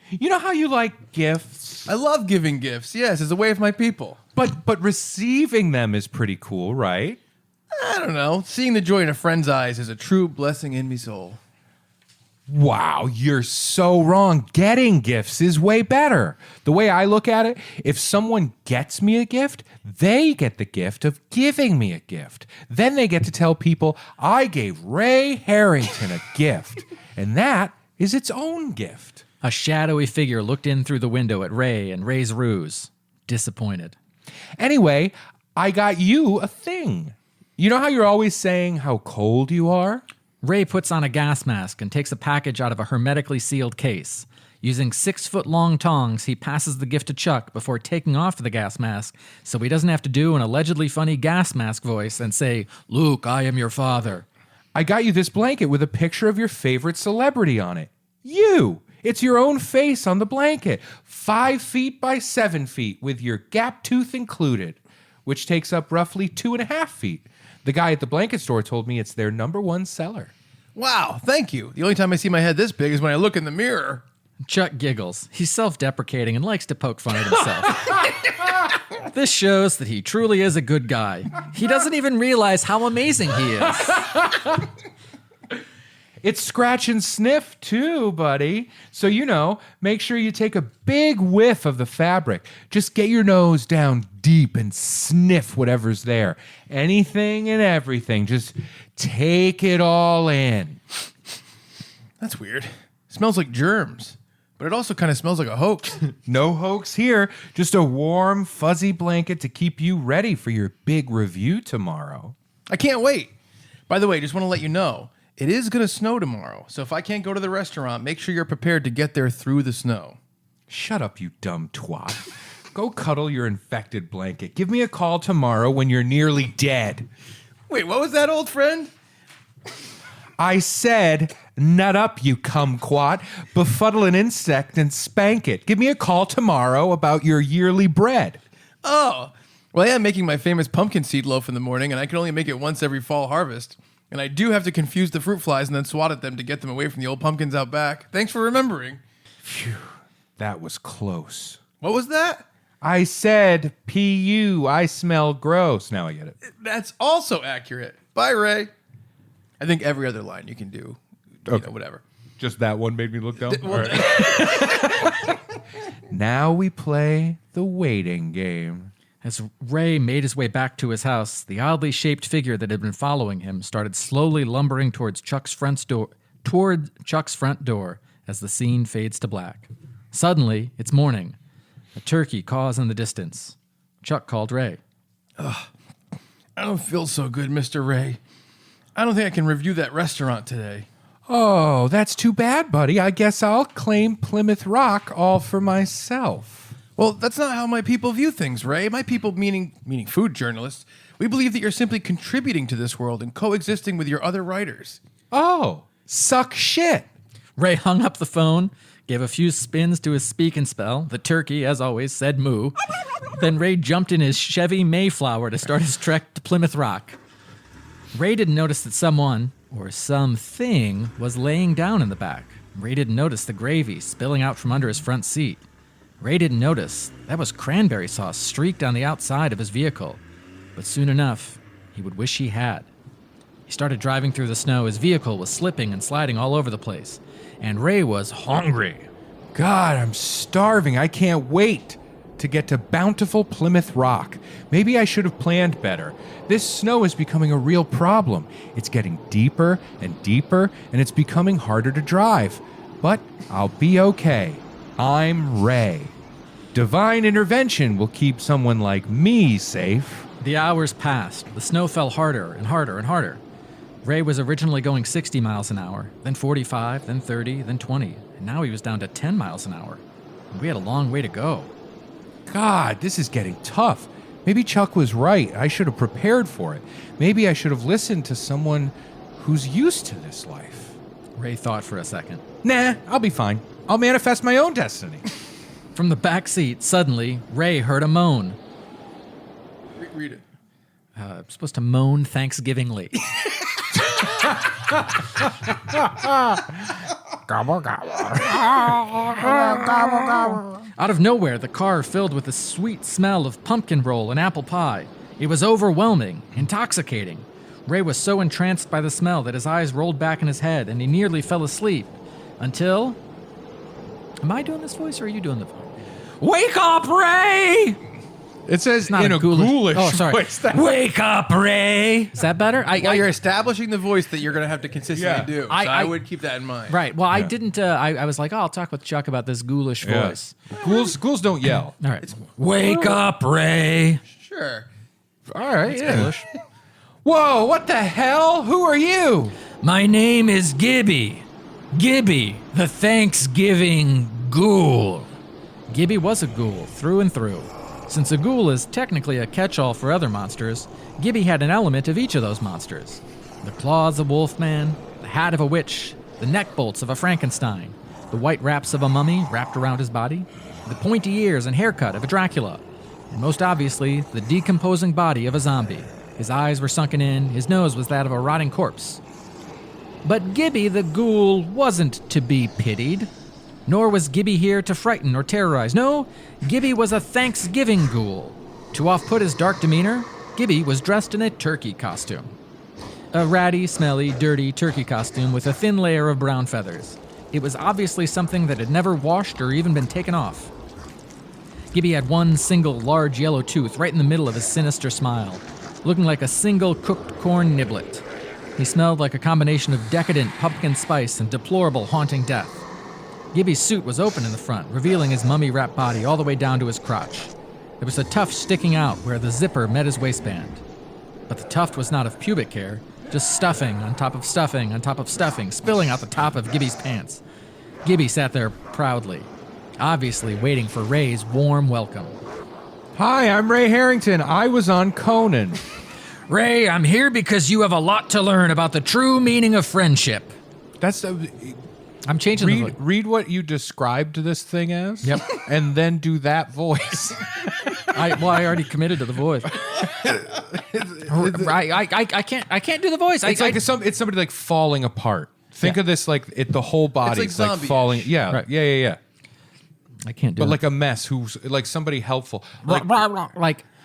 You know how you like gifts? I love giving gifts. Yes, it's a way of my people. But receiving them is pretty cool, right? I don't know. Seeing the joy in a friend's eyes is a true blessing in me soul. Wow, you're so wrong. Getting gifts is way better. The way I look at it, if someone gets me a gift, they get the gift of giving me a gift. Then they get to tell people, I gave Ray Harrington a gift. And that is its own gift. A shadowy figure looked in through the window at Ray and Ray's ruse, disappointed. Anyway, I got you a thing. You know how you're always saying how cold you are? Ray puts on a gas mask and takes a package out of a hermetically sealed case. Using 6-foot-long tongs, he passes the gift to Chuck before taking off the gas mask so he doesn't have to do an allegedly funny gas mask voice and say, "Luke, I am your father." I got you this blanket with a picture of your favorite celebrity on it. You! It's your own face on the blanket. 5 feet by 7 feet with your gap tooth included, which takes up roughly 2.5 feet. The guy at the blanket store told me it's their #1 seller. Wow, thank you. The only time I see my head this big is when I look in the mirror. Chuck giggles. He's self-deprecating and likes to poke fun at himself. This shows that he truly is a good guy. He doesn't even realize how amazing he is. It's scratch and sniff too, buddy. So, make sure you take a big whiff of the fabric. Just get your nose down deep and sniff whatever's there. Anything and everything. Just take it all in. That's weird. It smells like germs, but it also kind of smells like a hoax. No hoax here. Just a warm, fuzzy blanket to keep you ready for your big review tomorrow. I can't wait. By the way, just want to let you know, it is going to snow tomorrow, so if I can't go to the restaurant, make sure you're prepared to get there through the snow. Shut up, you dumb twat. Go cuddle your infected blanket. Give me a call tomorrow when you're nearly dead. Wait, what was that, old friend? I said, nut up, you kumquat. Befuddle an insect and spank it. Give me a call tomorrow about your yearly bread. Oh, well, I am making my famous pumpkin seed loaf in the morning, and I can only make it once every fall harvest. And I do have to confuse the fruit flies and then swat at them to get them away from the old pumpkins out back. Thanks for remembering. Phew, that was close. What was that? I said, P.U., I smell gross. Now I get it. That's also accurate. Bye, Ray. I think every other line you can do, whatever. Just that one made me look dumb? All right. Now we play the waiting game. As Ray made his way back to his house, the oddly shaped figure that had been following him started slowly lumbering towards Chuck's front door as the scene fades to black. Suddenly, it's morning. A turkey caws in the distance. Chuck called Ray. I don't feel so good, Mr. Ray. I don't think I can review that restaurant today. Oh, that's too bad, buddy. I guess I'll claim Plymouth Rock all for myself. Well, that's not how my people view things, Ray. My people, meaning food journalists, we believe that you're simply contributing to this world and coexisting with your other writers. Oh, suck shit. Ray hung up the phone, gave a few spins to his speak and spell. The turkey, as always, said moo. Then Ray jumped in his Chevy Mayflower to start his trek to Plymouth Rock. Ray didn't notice that someone, or something, was laying down in the back. Ray didn't notice the gravy spilling out from under his front seat. Ray didn't notice that was cranberry sauce streaked on the outside of his vehicle. But soon enough, he would wish he had. He started driving through the snow. His vehicle was slipping and sliding all over the place. And Ray was hungry. God, I'm starving. I can't wait to get to bountiful Plymouth Rock. Maybe I should have planned better. This snow is becoming a real problem. It's getting deeper and deeper, and it's becoming harder to drive. But I'll be okay. I'm Ray. Divine intervention will keep someone like me safe. The hours passed. The snow fell harder and harder and harder. Ray was originally going 60 miles an hour, then 45, then 30, then 20, and now he was down to 10 miles an hour. And we had a long way to go. God, this is getting tough. Maybe Chuck was right. I should have prepared for it. Maybe I should have listened to someone who's used to this life. Ray thought for a second. Nah, I'll be fine. I'll manifest my own destiny. From the back seat, suddenly, Ray heard a moan. Read it. I'm supposed to moan Thanksgivingly. Gobble, gobble. Out of nowhere, the car filled with the sweet smell of pumpkin roll and apple pie. It was overwhelming, intoxicating. Ray was so entranced by the smell that his eyes rolled back in his head and he nearly fell asleep. Until... Am I doing this voice or are you doing the voice? Wake up, Ray! It says not in a a ghoulish- ghoulish Oh, sorry. voice. Wake up, Ray. Is that better? Well, you're establishing the voice that you're going to have to consistently do. So I would keep that in mind. Right. Well, I didn't. I was like, oh, I'll talk with Chuck about this ghoulish Yeah. voice. Ghouls don't yell. All right. Wake up, Ray. Sure. All right. English. Whoa! What the hell? Who are you? My name is Gibby. Gibby the Thanksgiving Ghoul. Gibby was a ghoul through and through. Since a ghoul is technically a catch-all for other monsters, Gibby had an element of each of those monsters. The claws of a wolfman, the hat of a witch, the neck bolts of a Frankenstein, the white wraps of a mummy wrapped around his body, the pointy ears and haircut of a Dracula, and most obviously, the decomposing body of a zombie. His eyes were sunken in, his nose was that of a rotting corpse. But Gibby the Ghoul wasn't to be pitied. Nor was Gibby here to frighten or terrorize. No, Gibby was a Thanksgiving Ghoul. To off-put his dark demeanor, Gibby was dressed in a turkey costume. A ratty, smelly, dirty turkey costume with a thin layer of brown feathers. It was obviously something that had never washed or even been taken off. Gibby had one single large yellow tooth right in the middle of his sinister smile, looking like a single cooked corn niblet. He smelled like a combination of decadent pumpkin spice and deplorable haunting death. Gibby's suit was open in the front, revealing his mummy-wrapped body all the way down to his crotch. There was a tuft sticking out where the zipper met his waistband. But the tuft was not of pubic hair, just stuffing on top of stuffing on top of stuffing, spilling out the top of Gibby's pants. Gibby sat there proudly, obviously waiting for Ray's warm welcome. Hi, I'm Ray Harrington. I was on Conan. Ray, I'm here because you have a lot to learn about the true meaning of friendship. That's I'm changing the voice. read what you described this thing as. Yep. And then do that voice. I already committed to the voice. I can't do the voice. It's somebody like falling apart. Think of this like the whole body like zombie-ish. falling. Yeah, Right. yeah. I can't do But it. like a mess who's like somebody helpful. Like,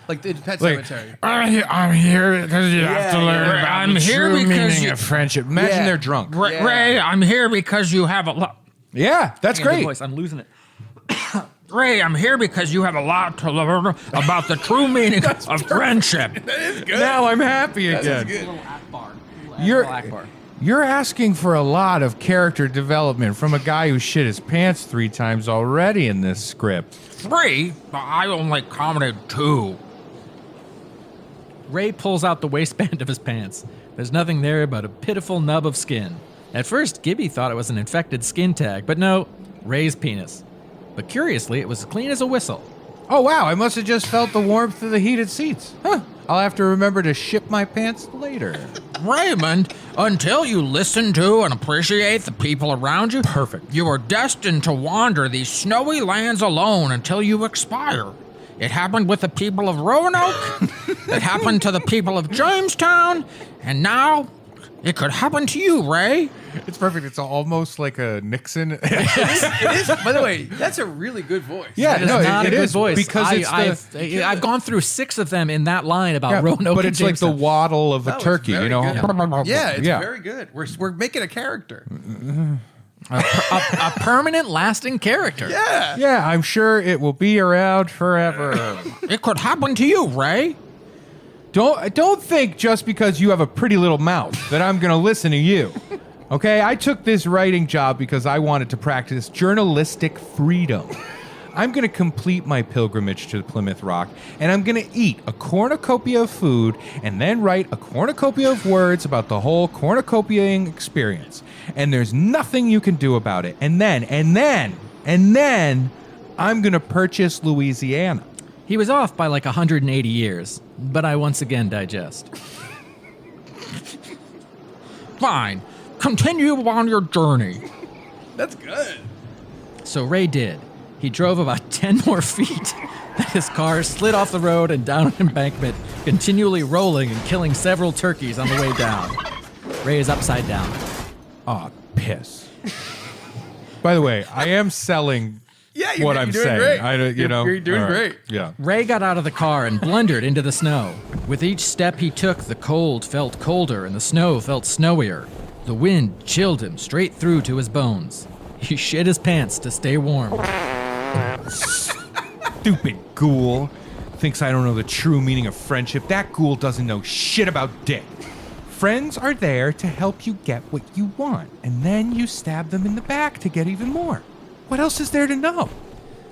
Like the Pet Cemetery. I'm here because you have to learn about I'm the here true because meaning you- of friendship. Imagine Yeah. they're drunk. Yeah. Ray, I'm here because you have a lot. Yeah, that's great. I'm losing it. Ray, I'm here because you have a lot to learn about the true meaning of friendship. Now I'm happy again. You're asking for a lot of character development from a guy who shit his pants 3 times already in this script. 3? I only counted 2. Ray pulls out the waistband of his pants. There's nothing there but a pitiful nub of skin. At first, Gibby thought it was an infected skin tag, but no, Ray's penis. But curiously, it was clean as a whistle. Oh, wow, I must have just felt the warmth of the heated seats. Huh. I'll have to remember to ship my pants later. Raymond, until you listen to and appreciate the people around you, Perfect. You are destined to wander these snowy lands alone until you expire. It happened with the people of Roanoke, it happened to the people of Jamestown, and now it could happen to you, Ray. It's perfect. It's almost like a Nixon. It is. By the way, that's a really good voice. Yeah, That is no, not it a good is voice. because I've gone through 6 of them in that line about Roanoke. but and it's like the Jamestown. waddle of a That was turkey, very you know? good. Yeah, it's very good. We're making a character. a permanent, lasting character. Yeah. Yeah, I'm sure it will be around forever. It could happen to you, Ray. Don't think just because you have a pretty little mouth that I'm going to listen to you. Okay? I took this writing job because I wanted to practice journalistic freedom. I'm going to complete my pilgrimage to Plymouth Rock, and I'm going to eat a cornucopia of food and then write a cornucopia of words about the whole cornucopiaing experience. And there's nothing you can do about it. And then, I'm going to purchase Louisiana. He was off by like 180 years, but I once again digest. Fine. Continue on your journey. That's good. So Ray did. He drove about 10 more feet. Then his car slid off the road and down an embankment, continually rolling and killing several turkeys on the way down. Ray is upside down. Aw, piss. By the way, I am selling what I'm doing saying. Great. You're doing All right. great. Yeah. Ray got out of the car and blundered into the snow. With each step he took, the cold felt colder and the snow felt snowier. The wind chilled him straight through to his bones. He shit his pants to stay warm. Stupid ghoul. Thinks I don't know the true meaning of friendship. That ghoul doesn't know shit about dick. Friends are there to help you get what you want, and then you stab them in the back to get even more. What else is there to know?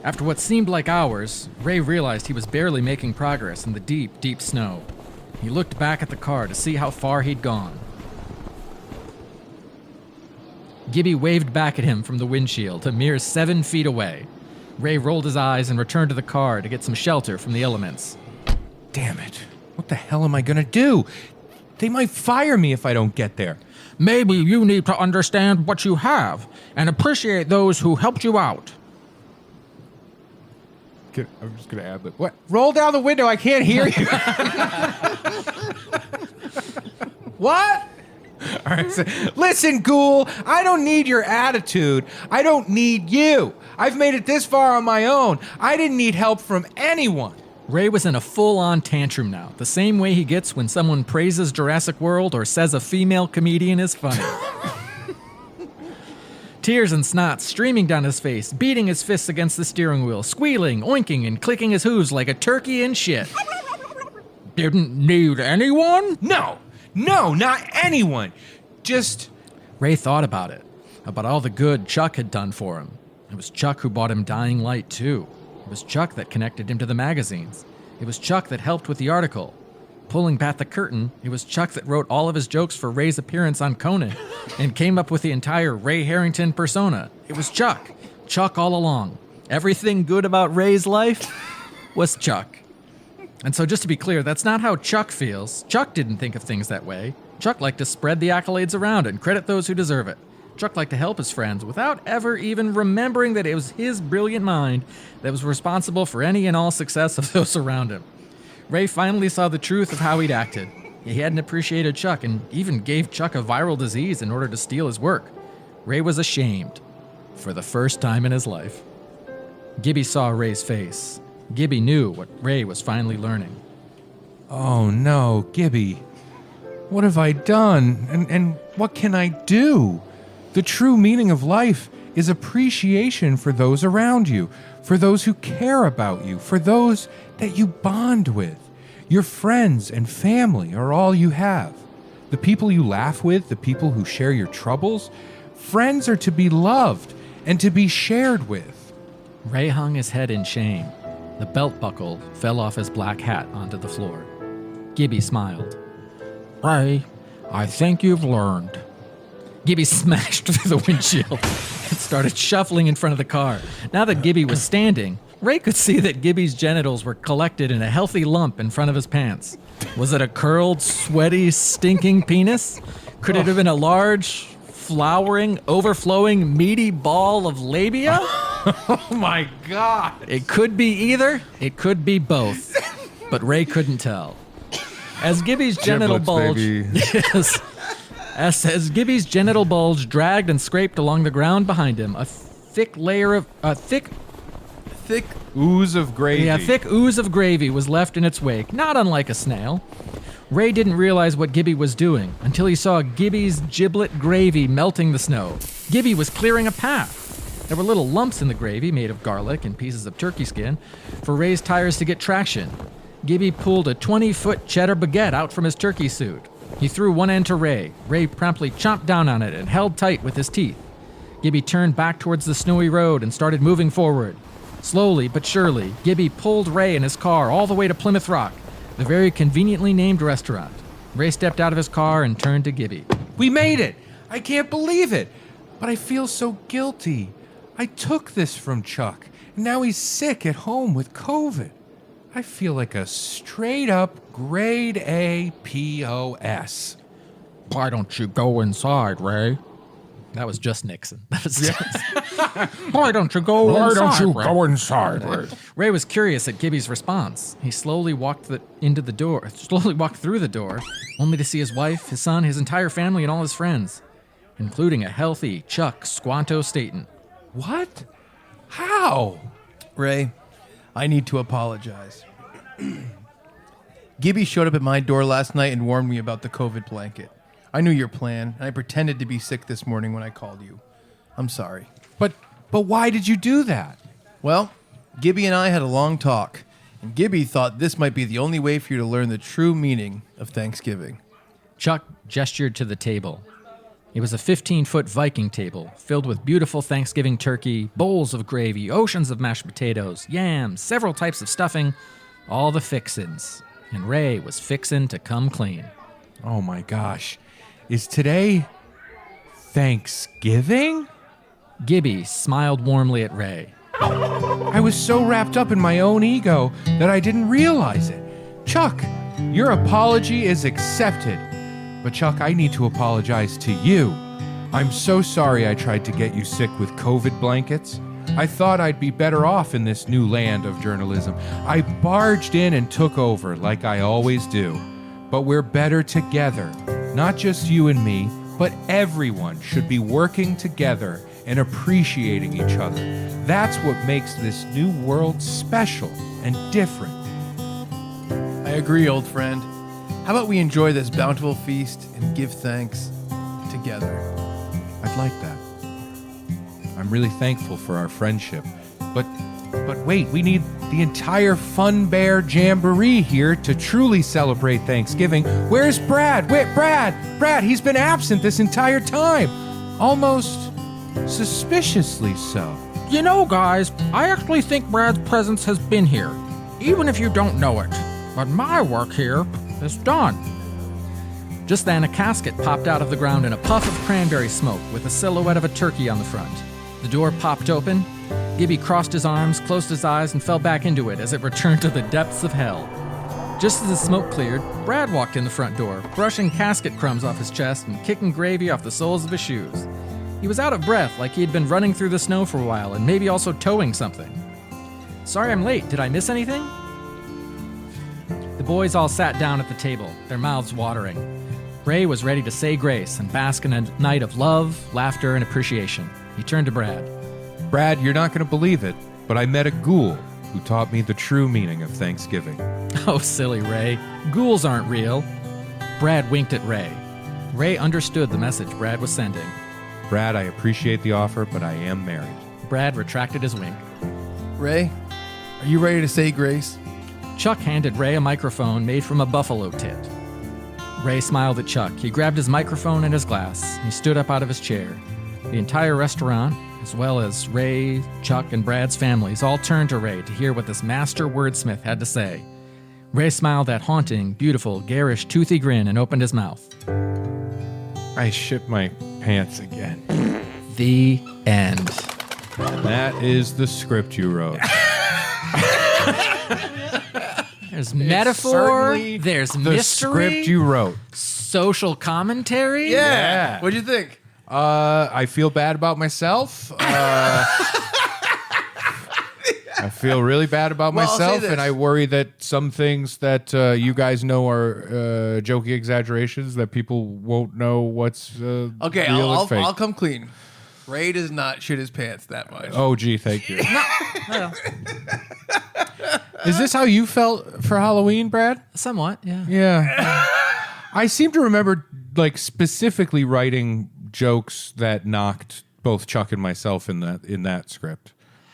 After what seemed like hours, Ray realized he was barely making progress in the deep, deep snow. He looked back at the car to see how far he'd gone. Gibby waved back at him from the windshield, a mere 7 feet away. Ray rolled his eyes and returned to the car to get some shelter from the elements. Damn it. What the hell am I gonna do? They might fire me if I don't get there. Maybe you need to understand what you have and appreciate those who helped you out. I'm just gonna add that. What? Roll down the window, I can't hear you. What? All right, so, listen, ghoul, I don't need your attitude. I don't need you. I've made it this far on my own. I didn't need help from anyone. Ray was in a full-on tantrum now, the same way he gets when someone praises Jurassic World or says a female comedian is funny. Tears and snot streaming down his face, beating his fists against the steering wheel, squealing, oinking, and clicking his hooves like a turkey in shit. Didn't need anyone? No, not anyone. Just... Ray thought about it, about all the good Chuck had done for him. It was Chuck who bought him Dying Light, too. It was Chuck that connected him to the magazines. It was Chuck that helped with the article. Pulling back the curtain, it was Chuck that wrote all of his jokes for Ray's appearance on Conan and came up with the entire Ray Harrington persona. It was Chuck. Chuck all along. Everything good about Ray's life was Chuck. And so just to be clear, that's not how Chuck feels. Chuck didn't think of things that way. Chuck liked to spread the accolades around and credit those who deserve it. Chuck liked to help his friends without ever even remembering that it was his brilliant mind that was responsible for any and all success of those around him. Ray finally saw the truth of how he'd acted. He hadn't appreciated Chuck and even gave Chuck a viral disease in order to steal his work. Ray was ashamed for the first time in his life. Gibby saw Ray's face. Gibby knew what Ray was finally learning. Oh no, Gibby. What have I done? And what can I do? The true meaning of life is appreciation for those around you, for those who care about you, for those that you bond with. Your friends and family are all you have. The people you laugh with, the people who share your troubles, friends are to be loved and to be shared with. Ray hung his head in shame. The belt buckle fell off his black hat onto the floor. Gibby smiled. Ray, I think you've learned. Gibby smashed through the windshield and started shuffling in front of the car. Now that Gibby was standing, Ray could see that Gibby's genitals were collected in a healthy lump in front of his pants. Was it a curled, sweaty, stinking penis? Could it have been a large, flowering, overflowing, meaty ball of labia? Oh my God. It could be either. It could be both. But Ray couldn't tell. As Gibby's genital bulge... Yes. As Gibby's genital bulge dragged and scraped along the ground behind him, a thick ooze of gravy. Yeah, a thick ooze of gravy was left in its wake, not unlike a snail. Ray didn't realize what Gibby was doing until he saw Gibby's giblet gravy melting the snow. Gibby was clearing a path. There were little lumps in the gravy made of garlic and pieces of turkey skin for Ray's tires to get traction. Gibby pulled a 20-foot cheddar baguette out from his turkey suit. He threw one end to Ray. Ray promptly chomped down on it and held tight with his teeth. Gibby turned back towards the snowy road and started moving forward. Slowly but surely, Gibby pulled Ray in his car all the way to Plymouth Rock, the very conveniently named restaurant. Ray stepped out of his car and turned to Gibby. We made it! I can't believe it! But I feel so guilty. I took this from Chuck, and now he's sick at home with COVID. I feel like a straight-up grade A POS. Why don't you go inside, Ray? That was just Nixon. Why don't you go inside, Ray? Ray was curious at Gibby's response. He slowly walked through the door, only to see his wife, his son, his entire family, and all his friends, including a healthy Chuck Staton. What? How? Ray, I need to apologize. Gibby showed up at my door last night and warned me about the COVID blanket. I knew your plan, and I pretended to be sick this morning when I called you. I'm sorry. But why did you do that? Well, Gibby and I had a long talk, and Gibby thought this might be the only way for you to learn the true meaning of Thanksgiving. Chuck gestured to the table. It was a 15-foot Viking table filled with beautiful Thanksgiving turkey, bowls of gravy, oceans of mashed potatoes, yams, several types of stuffing, all the fixins. And Ray was fixin' to come clean. Oh my gosh. Is today Thanksgiving? Gibby smiled warmly at Ray. I was so wrapped up in my own ego that I didn't realize it. Chuck, your apology is accepted. But Chuck, I need to apologize to you. I'm so sorry I tried to get you sick with COVID blankets. I thought I'd be better off in this new land of journalism. I barged in and took over like I always do. But we're better together. Not just you and me, but everyone should be working together and appreciating each other. That's what makes this new world special and different. I agree, old friend. How about we enjoy this bountiful feast and give thanks together? I'd like that. I'm really thankful for our friendship. But wait, we need the entire Funbear Jamboree here to truly celebrate Thanksgiving. Where's Brad? Wait, Brad, he's been absent this entire time. Almost suspiciously so. You know, guys, I actually think Brad's presence has been here, even if you don't know it. But my work here is done. Just then, a casket popped out of the ground in a puff of cranberry smoke with the silhouette of a turkey on the front. The door popped open. Gibby crossed his arms, closed his eyes, and fell back into it as it returned to the depths of hell. Just as the smoke cleared, Brad walked in the front door, brushing casket crumbs off his chest and kicking gravy off the soles of his shoes. He was out of breath, like he had been running through the snow for a while and maybe also towing something. Sorry I'm late. Did I miss anything? The boys all sat down at the table, their mouths watering. Ray was ready to say grace and bask in a night of love, laughter, and appreciation. He turned to Brad. Brad, you're not going to believe it, but I met a ghoul who taught me the true meaning of Thanksgiving. Oh, silly Ray. Ghouls aren't real. Brad winked at Ray. Ray understood the message Brad was sending. Brad, I appreciate the offer, but I am married. Brad retracted his wink. Ray, are you ready to say grace? Chuck handed Ray a microphone made from a buffalo tit. Ray smiled at Chuck. He grabbed his microphone and his glass. He stood up out of his chair. The entire restaurant, as well as Ray, Chuck, and Brad's families, all turned to Ray to hear what this master wordsmith had to say. Ray smiled that haunting, beautiful, garish, toothy grin and opened his mouth. I shit my pants again. The end. And that is the script you wrote. There's metaphor, Certainly there's the mystery, script you wrote. social commentary. Yeah. What'd you think? I feel bad about myself. I feel really bad about Well, I'll say myself, this. and I worry that some things that you guys know are jokey exaggerations that people won't know what's Okay, real and fake. I'll come clean. Ray does not shit his pants that much. Oh, gee, thank you. Is this how you felt for Halloween, Brad? Somewhat, yeah. Yeah. I seem to remember, like, specifically writing jokes that knocked both Chuck and myself in that script.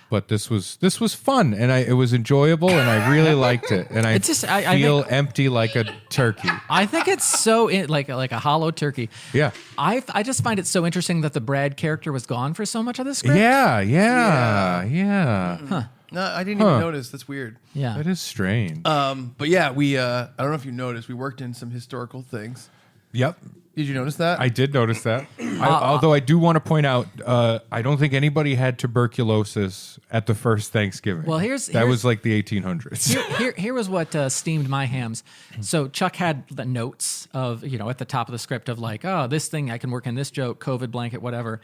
But this was fun, and it was enjoyable, and I really liked it. And I feel empty like a turkey. I think it's so like a hollow turkey. Yeah. I just find it so interesting that the Brad character was gone for so much of the script. Yeah. No, I didn't even notice. That's weird. Yeah. That is strange. But yeah, we I don't know if you noticed, we worked in some historical things. Yep. Did you notice that? I did notice that. Although I do want to point out, I don't think anybody had tuberculosis at the first Thanksgiving. Well, that was like the 1800s. Here was what steamed my hams. So Chuck had the notes of, at the top of the script of like, oh, this thing, I can work in this joke, COVID blanket, whatever.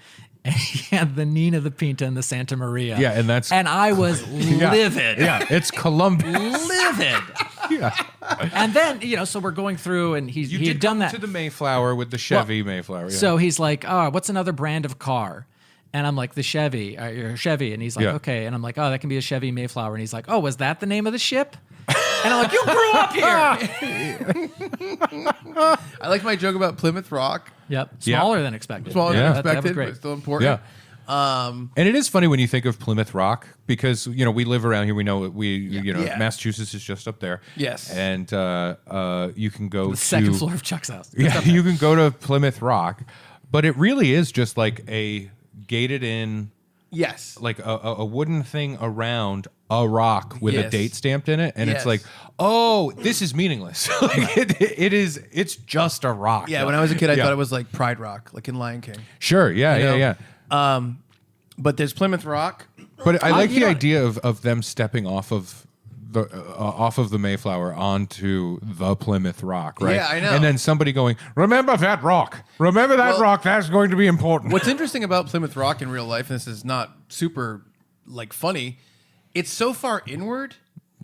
And he had the Nina, the Pinta, and the Santa Maria. Yeah, and I was livid. Yeah, it's Columbus. Livid. Yeah. And then, so we're going through, and he had done that. To the Mayflower with the Chevy Mayflower. Yeah. So he's like, oh, what's another brand of car? And I'm like, the Chevy, or Chevy. And he's like, okay. And I'm like, oh, that can be a Chevy Mayflower. And he's like, oh, was that the name of the ship? And I'm like, you grew up here. I like my joke about Plymouth Rock. Yep. Smaller than expected. Smaller Yeah, than that was expected, great. but still important. And it is funny when you think of Plymouth Rock because we live around here. We know Massachusetts is just up there. Yes, and you can go the second floor of Chuck's house. Yeah, you can go to Plymouth Rock, but it really is just like a gated in. Yes, like a wooden thing around a rock with a date stamped in it, and it's like, oh, this is meaningless. Like it's just a rock. Yeah, when I was a kid, I thought it was like Pride Rock, like in Lion King. Sure, yeah. But there's Plymouth Rock. But I like the idea of them stepping off of the Mayflower onto the Plymouth Rock, right? Yeah, I know. And then somebody going, remember that rock. Remember that rock. That's going to be important. What's interesting about Plymouth Rock in real life, and this is not super like funny, it's so far inward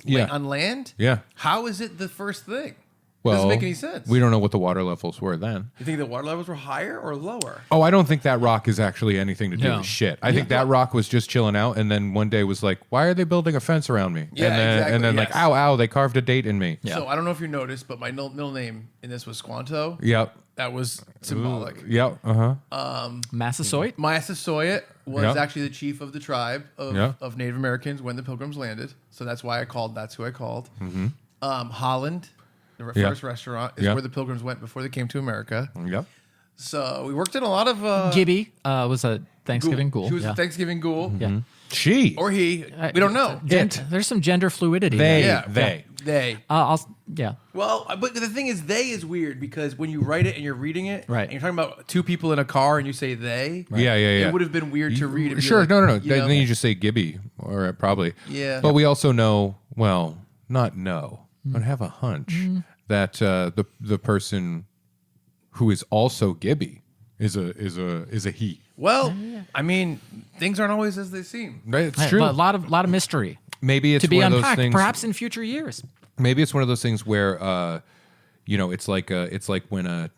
on land. Yeah. How is it the first thing? Well, doesn't make any sense. We don't know what the water levels were then. You think the water levels were higher or lower? Oh, I don't think that rock is actually anything to do with shit. I think that rock was just chilling out, and then one day was like, "Why are they building a fence around me?" Yeah, and then like, "Ow, ow!" They carved a date in me. So I don't know if you noticed, but my middle name in this was Squanto. Yep. That was symbolic. Yep. Massasoit? Massasoit was actually the chief of the tribe of Native Americans when the Pilgrims landed. So that's why that's who I called. Mm-hmm. Holland, the first restaurant, is where the Pilgrims went before they came to America. Yep. So we worked in a lot of... Gibby was a Thanksgiving ghoul. She was a Thanksgiving ghoul. Yeah. She. Or he. We don't know. There's some gender fluidity. They. Yeah. Well, but the thing is, they is weird because when you write it and you're reading it, right. and you're talking about two people in a car and you say they, yeah. It would have been weird to read it. Sure, like, no. Then you just say Gibby, or probably. Yeah. But we also know, well, not know, but have a hunch that the person who is also Gibby is a he. Well, I mean, things aren't always as they seem. Right, it's true. A lot of mystery. Maybe it's to be one of unpacked, those things. perhaps in future years. Maybe it's one of those things where, it's like when a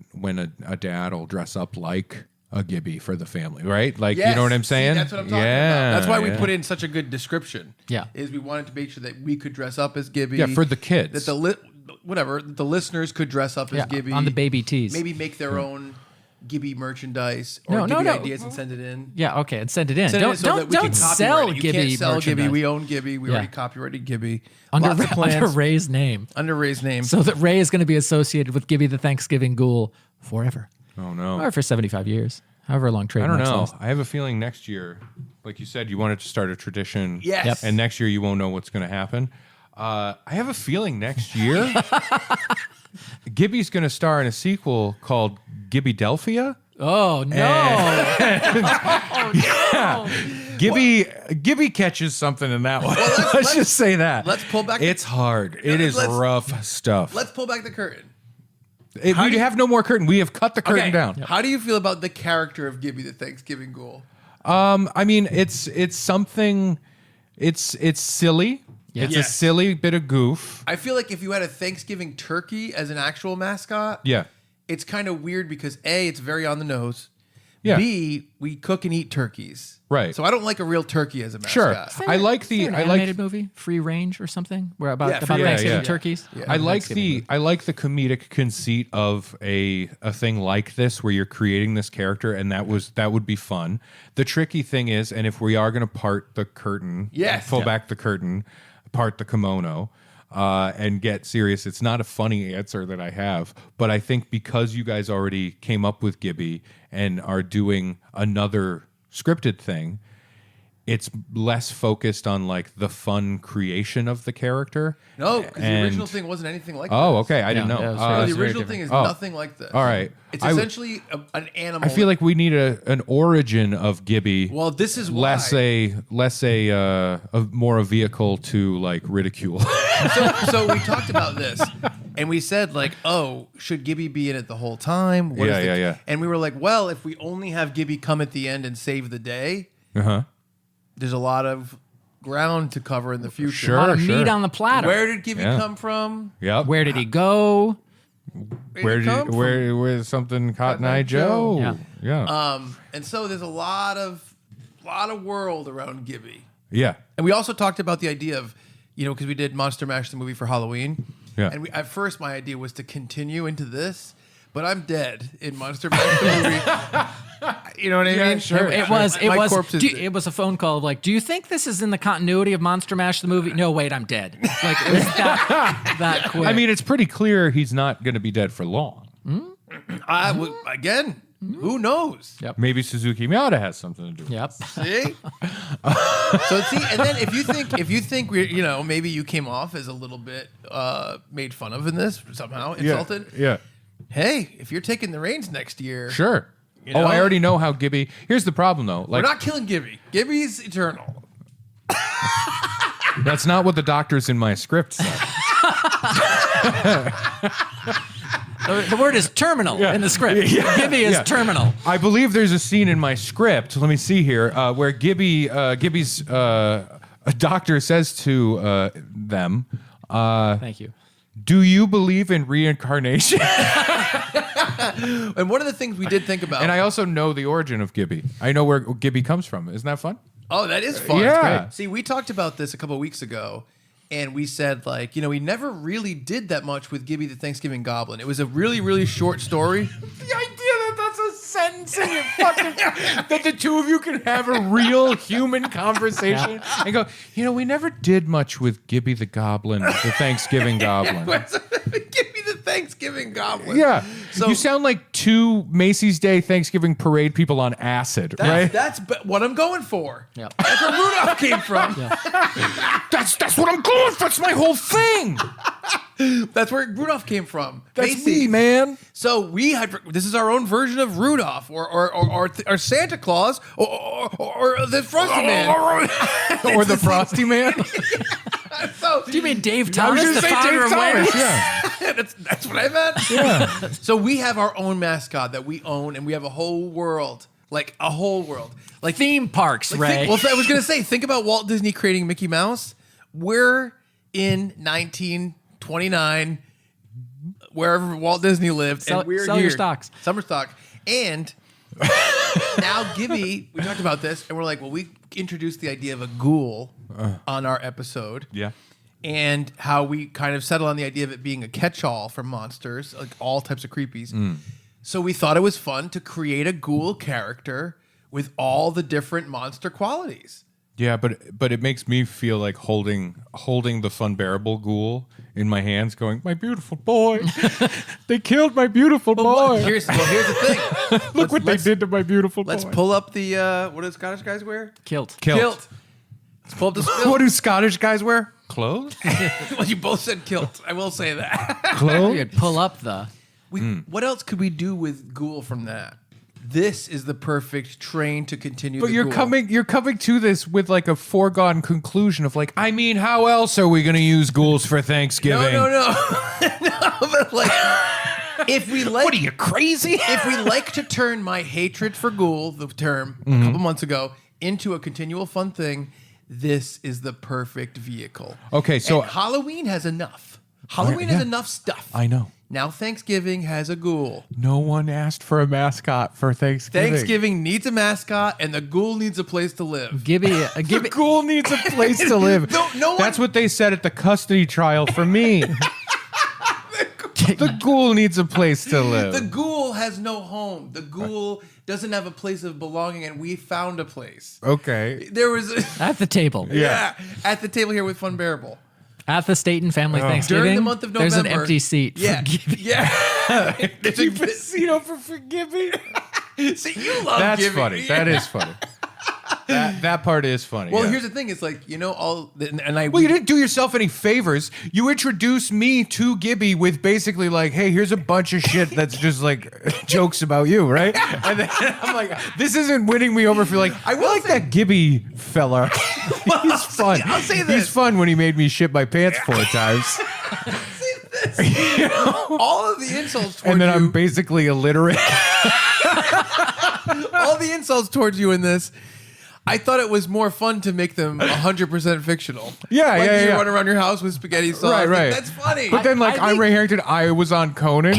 dad will dress up like a Gibby for the family, right? Like, Yes. you know what I'm saying? See, that's what I'm talking about. That's why we put in such a good description. Yeah. Is we wanted to make sure that we could dress up as Gibby. Yeah, for the kids. That the listeners could dress up as Gibby. On the baby tees. Maybe make their own Gibby merchandise No, or no, Gibby no. ideas and send it in. Yeah, okay, and send it in. Send it in so that we can Don't copyright sell it. You Gibby can't sell merchandise. Gibby. We own Gibby. We already copyrighted Gibby. Under Lots of plans. under Ray's name. Under Ray's name. So that Ray is going to be associated with Gibby the Thanksgiving Ghoul forever. Oh, no. Or for 75 years. However long I trademarks don't know. last. I have a feeling next year, like you said, you wanted to start a tradition. Yes. Yep. And next year you won't know what's going to happen. I have a feeling next year Gibby's going to star in a sequel called Gibby-delphia. Oh, no. Gibby catches something in that one. Let's just say that. Let's pull back. It's hard. It is rough stuff. Let's pull back the curtain. We have no more curtain. We have cut the curtain down. How do you feel about the character of Gibby the Thanksgiving Ghoul? I mean, it's something. It's silly. Yeah. It's a silly bit of goof. I feel like if you had a Thanksgiving turkey as an actual mascot, it's kind of weird because A, it's very on the nose. Yeah. B, we cook and eat turkeys. Right. So I don't like a real turkey as a mascot. Sure. I like the animated movie, Free Range or something, where about Free Range, Thanksgiving yeah. turkeys. Yeah. I like the comedic conceit of a thing like this where you're creating this character, and that would be fun. The tricky thing is, and if we are going to part the curtain, pull back the curtain, part the kimono, and get serious, it's not a funny answer that I have, but I think because you guys already came up with Gibby and are doing another scripted thing, it's less focused on like the fun creation of the character. No, because the original thing wasn't anything like Oh, this. okay. I didn't know. Yeah, No, the original thing is nothing like this. All right. It's essentially an animal. I feel like we need an origin of Gibby. Well, this is why. less a more a vehicle to like ridicule. So we talked about this, and we said like, oh, should Gibby be in it the whole time? Yeah. And we were like, well, if we only have Gibby come at the end and save the day, there's a lot of ground to cover in the future. Sure. A lot of meat on the platter. Where did Gibby come from? Yep. Where did he go? Where something Cotton Eye Joe? Yeah. And so there's a lot of world around Gibby. Yeah. And we also talked about the idea of, because we did Monster Mash the movie for Halloween. Yeah. And at first my idea was to continue into this, but I'm dead in Monster Mash the movie. You know what I mean? Sure. It was It a phone call of like, do you think this is in the continuity of Monster Mash the movie? No, wait, I'm dead. Like it was that quick. I mean, it's pretty clear he's not going to be dead for long. Again, who knows? Yep. Maybe Suzuki Miyata has something to do with it. Yep. See? So see, and then if you think we, maybe you came off as a little bit made fun of in this somehow, insulted. Yeah. Hey, if you're taking the reins next year, Sure. You know? I already know how Gibby. Here's the problem, though. we're Like, not killing Gibby. Gibby's eternal. that's not what the doctors in my script said. The word is terminal in the script. Gibby is terminal. I believe there's a scene in my script. Let me see here, where Gibby's a doctor says to them, Thank you. "Do you believe in reincarnation?" And one of the things we did think about, And I also know the origin of Gibby. I know where Gibby comes from. Isn't that fun? that is fun. Yeah. It's great. See, we talked about this a couple of weeks ago, and we said, like, we never really did that much with Gibby the Thanksgiving Goblin. It was a really, really short story. The idea that that's a sentence in your fucking that the two of you can have a real human conversation and go, we never did much with Gibby the Goblin, the Thanksgiving Goblin. Gibby the Thanksgiving Goblin. Yeah. So you sound like two Macy's Day Thanksgiving parade people on acid, right? That's what I'm going for. Yep. That's where Rudolph came from. That's what I'm going for. That's my whole thing. That's where Rudolph came from. That's Macy's. me, man. So this is our own version of Rudolph or Santa Claus or the Frosty Man. Or the Frosty Man. So, Do you mean Dave I was Thomas, gonna the say founder Dave of Thomas, Wayne? yeah. that's what I meant. Yeah. So we have our own mascot that we own, and we have a whole world, like a whole world, like Theme parks, Ray. I was gonna say, think about Walt Disney creating Mickey Mouse. We're in 1929, wherever Walt Disney lived, Sell- and we're sell here. your stocks. Summer stock, and now Gibby. We talked about this, and we're like, well, we introduced the idea of a ghoul on our episode. Yeah. And how we kind of settle on the idea of it being a catch-all for monsters, like all types of creepies. So we thought it was fun to create a ghoul character with all the different monster qualities. Yeah, but it makes me feel like holding the Funbearable Ghoul in my hands, going, "My beautiful boy, they killed my beautiful boy. Here's the thing. Look what they did to my beautiful boy." Let's pull up the what do Scottish guys wear? Kilt. Kilt. Let's pull up the spill. What do Scottish guys wear? Clothes. Well, you both said kilt. I will say that. Clothes. You'd pull up the. What else could we do with ghoul from that? This is the perfect train to continue. But the you're ghoul. coming to this with like a foregone conclusion of like, I mean, how else are we going to use ghouls for Thanksgiving? No. No, but like, if we like, What are you, crazy? if we like to turn my hatred for ghoul, the term a couple months ago, into a continual fun thing, this is the perfect vehicle. Okay, so And Halloween has enough. Halloween has enough stuff. I know. Now Thanksgiving has a ghoul. No one asked for a mascot for Thanksgiving. Thanksgiving needs a mascot, and the ghoul needs a place to live. Gibby. The ghoul needs a place to live. No one- That's what they said at the custody trial for me. The ghoul needs a place to live. The ghoul has no home. The ghoul doesn't have a place of belonging, and we found a place. Okay. There was At the table. yeah, at the table here with Funbearable. At the Staton family Thanksgiving. During the month of November, There's an empty seat. Yeah, For Gibby. yeah. Keep a seat open for Gibby. See, you love That's Gibby. funny. That is funny. That part is funny. Well, yeah. here's the thing: it's like and I. Well, you didn't do yourself any favors. You introduced me to Gibby with basically like, "Hey, here's a bunch of shit that's just like jokes about you, right?" And then I'm like, "This isn't winning me over." For like, I like that Gibby fella. He's fun. I'll say this. He's fun when he made me shit my pants 4 times, all of the insults towards and then you. I'm basically illiterate. All the insults towards you in this. I thought it was more fun to make them 100% fictional. Yeah, like yeah, you yeah. run around your house with spaghetti sauce. Right, Like, right. that's funny. But then, like, I'm Ray Harrington. I was on Conan.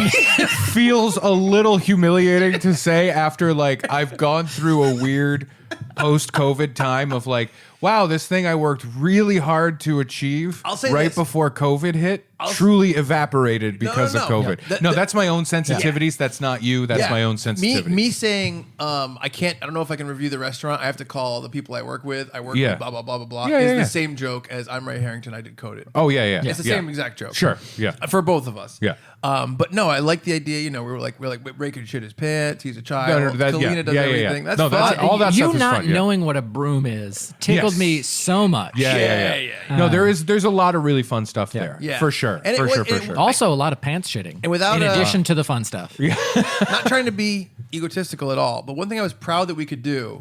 Feels a little humiliating to say after, like, I've gone through a weird post-COVID time of like, wow, this thing I worked really hard to achieve I'll say right this. before COVID hit truly evaporated because no. of COVID. Yeah. That's my own sensitivities. That's not you. That's my own sensitivity. Me saying, I don't know if I can review the restaurant. I have to call the people I work with. I work with blah, blah, blah, blah, blah. The same joke as I'm Ray Harrington. I did Coded. Oh, yeah. It's the same exact joke. Sure, yeah. For both of us. Yeah. But no, I like the idea. You know, we're like Ray could shit his pants. He's a child. Kalina does everything. That's fun. All that you stuff is not fun, knowing what a broom is tickled me so much. Yeah. No, there's a lot of really fun stuff there. Yeah. For sure. And For sure. Also, a lot of pants shitting. And without in addition to the fun stuff. Not trying to be egotistical at all, but one thing I was proud that we could do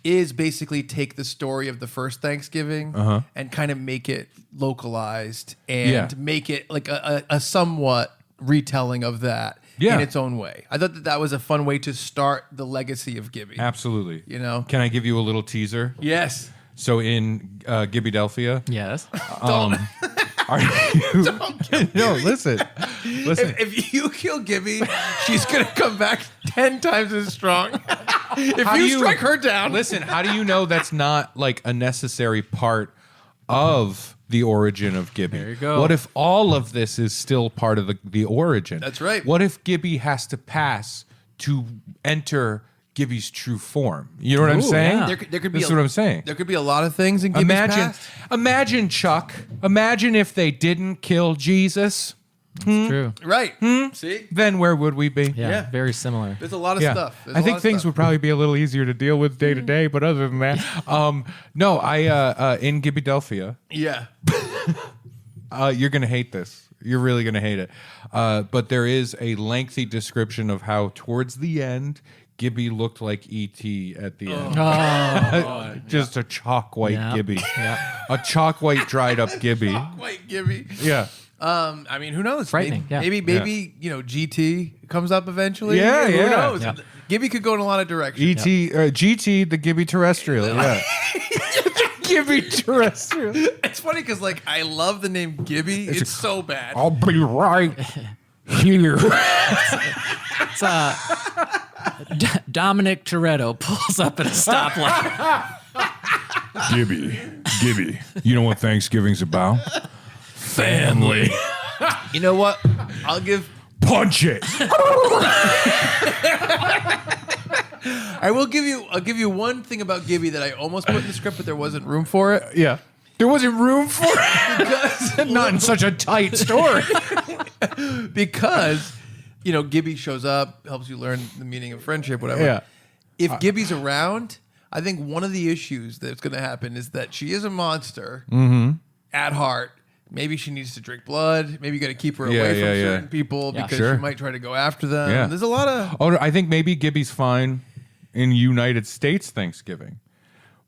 is basically take the story of the first Thanksgiving and kind of make it localized and make it like a somewhat retelling of that in its own way. I thought that was a fun way to start the legacy of Gibby. Absolutely. You know? Can I give you a little teaser? Yes. So in Gibbydelphia, Yes. are you? No, listen. If you kill Gibby, she's gonna come back 10 times as strong. If How do you strike her down, Listen, how do you know that's not like a necessary part of the origin of Gibby? There you go. What if all of this is still part of the origin? That's right. What if Gibby has to pass to enter Gibby's true form? You know what I'm saying? yeah. there could be This is what I'm saying. There could be a lot of things in Gibby's past. Imagine, Chuck. Imagine if they didn't kill Jesus. It's true. Right. See? Then where would we be? Yeah, very similar. There's a lot of stuff. There's I a lot think of things stuff. would probably be a little easier to deal with day to day, but other than that, no, I in Gibbydelphia, Yeah. you're gonna hate this. You're really gonna hate it. But there is a lengthy description of how towards the end Gibby looked like E.T. at the end. Just a chalk white Gibby. Yeah. A chalk white dried up Gibby. Wait, Gibby. Yeah. I mean, who knows? Frightening, Maybe GT comes up eventually. Yeah, Who yeah. knows? Yeah. Gibby could go in a lot of directions. E.T. GT, the Gibby terrestrial. Yeah. Gibby terrestrial. It's funny because like I love the name Gibby. It's so bad. I'll be right here. It's Dominic Toretto pulls up at a stoplight. Gibby, you know what Thanksgiving's about? Family. You know what? I'll give Punch it. I'll give you one thing about Gibby that I almost put in the script, but there wasn't room for it. Yeah. There wasn't room for it. Not in such a tight story. Because, Gibby shows up, helps you learn the meaning of friendship, whatever. Yeah. If Gibby's around, I think one of the issues that's going to happen is that she is a monster at heart. Maybe she needs to drink blood. Maybe you got to keep her away from certain people because Sure. she might try to go after them. Yeah. There's a lot of... Oh, I think maybe Gibby's fine in United States Thanksgiving.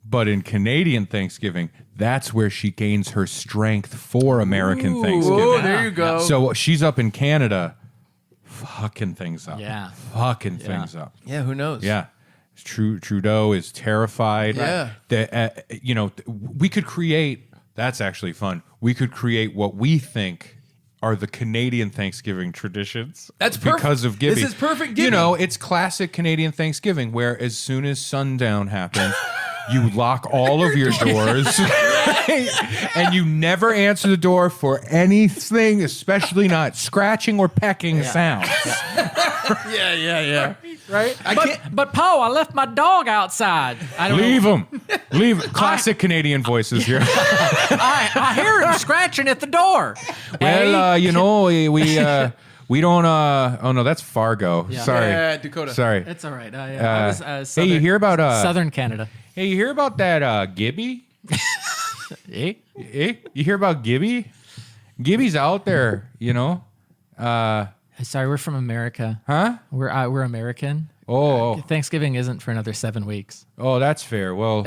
But in Canadian Thanksgiving, that's where she gains her strength for American Thanksgiving. Oh, there you go. So she's up in Canada, fucking things up. Yeah. Fucking things up. Yeah, who knows? Yeah. Trudeau is terrified. Yeah. We could create, that's actually fun. We could create what we think are the Canadian Thanksgiving traditions. That's perfect. Because of Gibby. This is perfect Gibby. It's classic Canadian Thanksgiving where as soon as sundown happens, you lock all of your doors and you never answer the door for anything, especially not scratching or pecking sounds. Yeah. Right? But Poe, I left my dog outside. I don't Leave know. him. Leave him. Classic Canadian voices here. I hear him scratching at the door. Well, we don't. Oh no, that's Fargo. Yeah. Sorry, Yeah, Dakota. Sorry. It's all right. I was, Hey, you hear about Southern Canada? Hey, you hear about that Gibby? Eh? You hear about Gibby? Gibby's out there. Sorry, we're from America. Huh? We're American. Oh, Thanksgiving isn't for another 7 weeks. oh, that's fair. Well,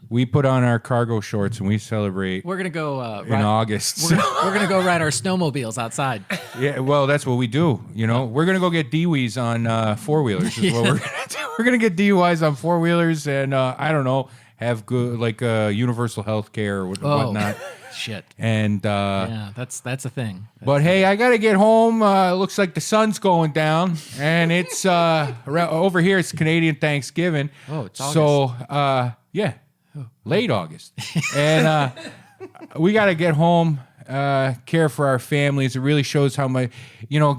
we put on our cargo shorts and we celebrate We're gonna go in August. We're gonna go ride our snowmobiles outside. Yeah, well, that's what we do. We're gonna go get DUIs on four wheelers. Is what we're gonna do. We're gonna get DUIs on four wheelers, and I don't know, have good universal health care or whatnot. Shit. And Yeah, that's a thing. but hey, I gotta get home. Looks like the sun's going down, and it's over here. It's Canadian Thanksgiving. Oh, it's so yeah, late August, and we gotta get home care for our families. It really shows how much,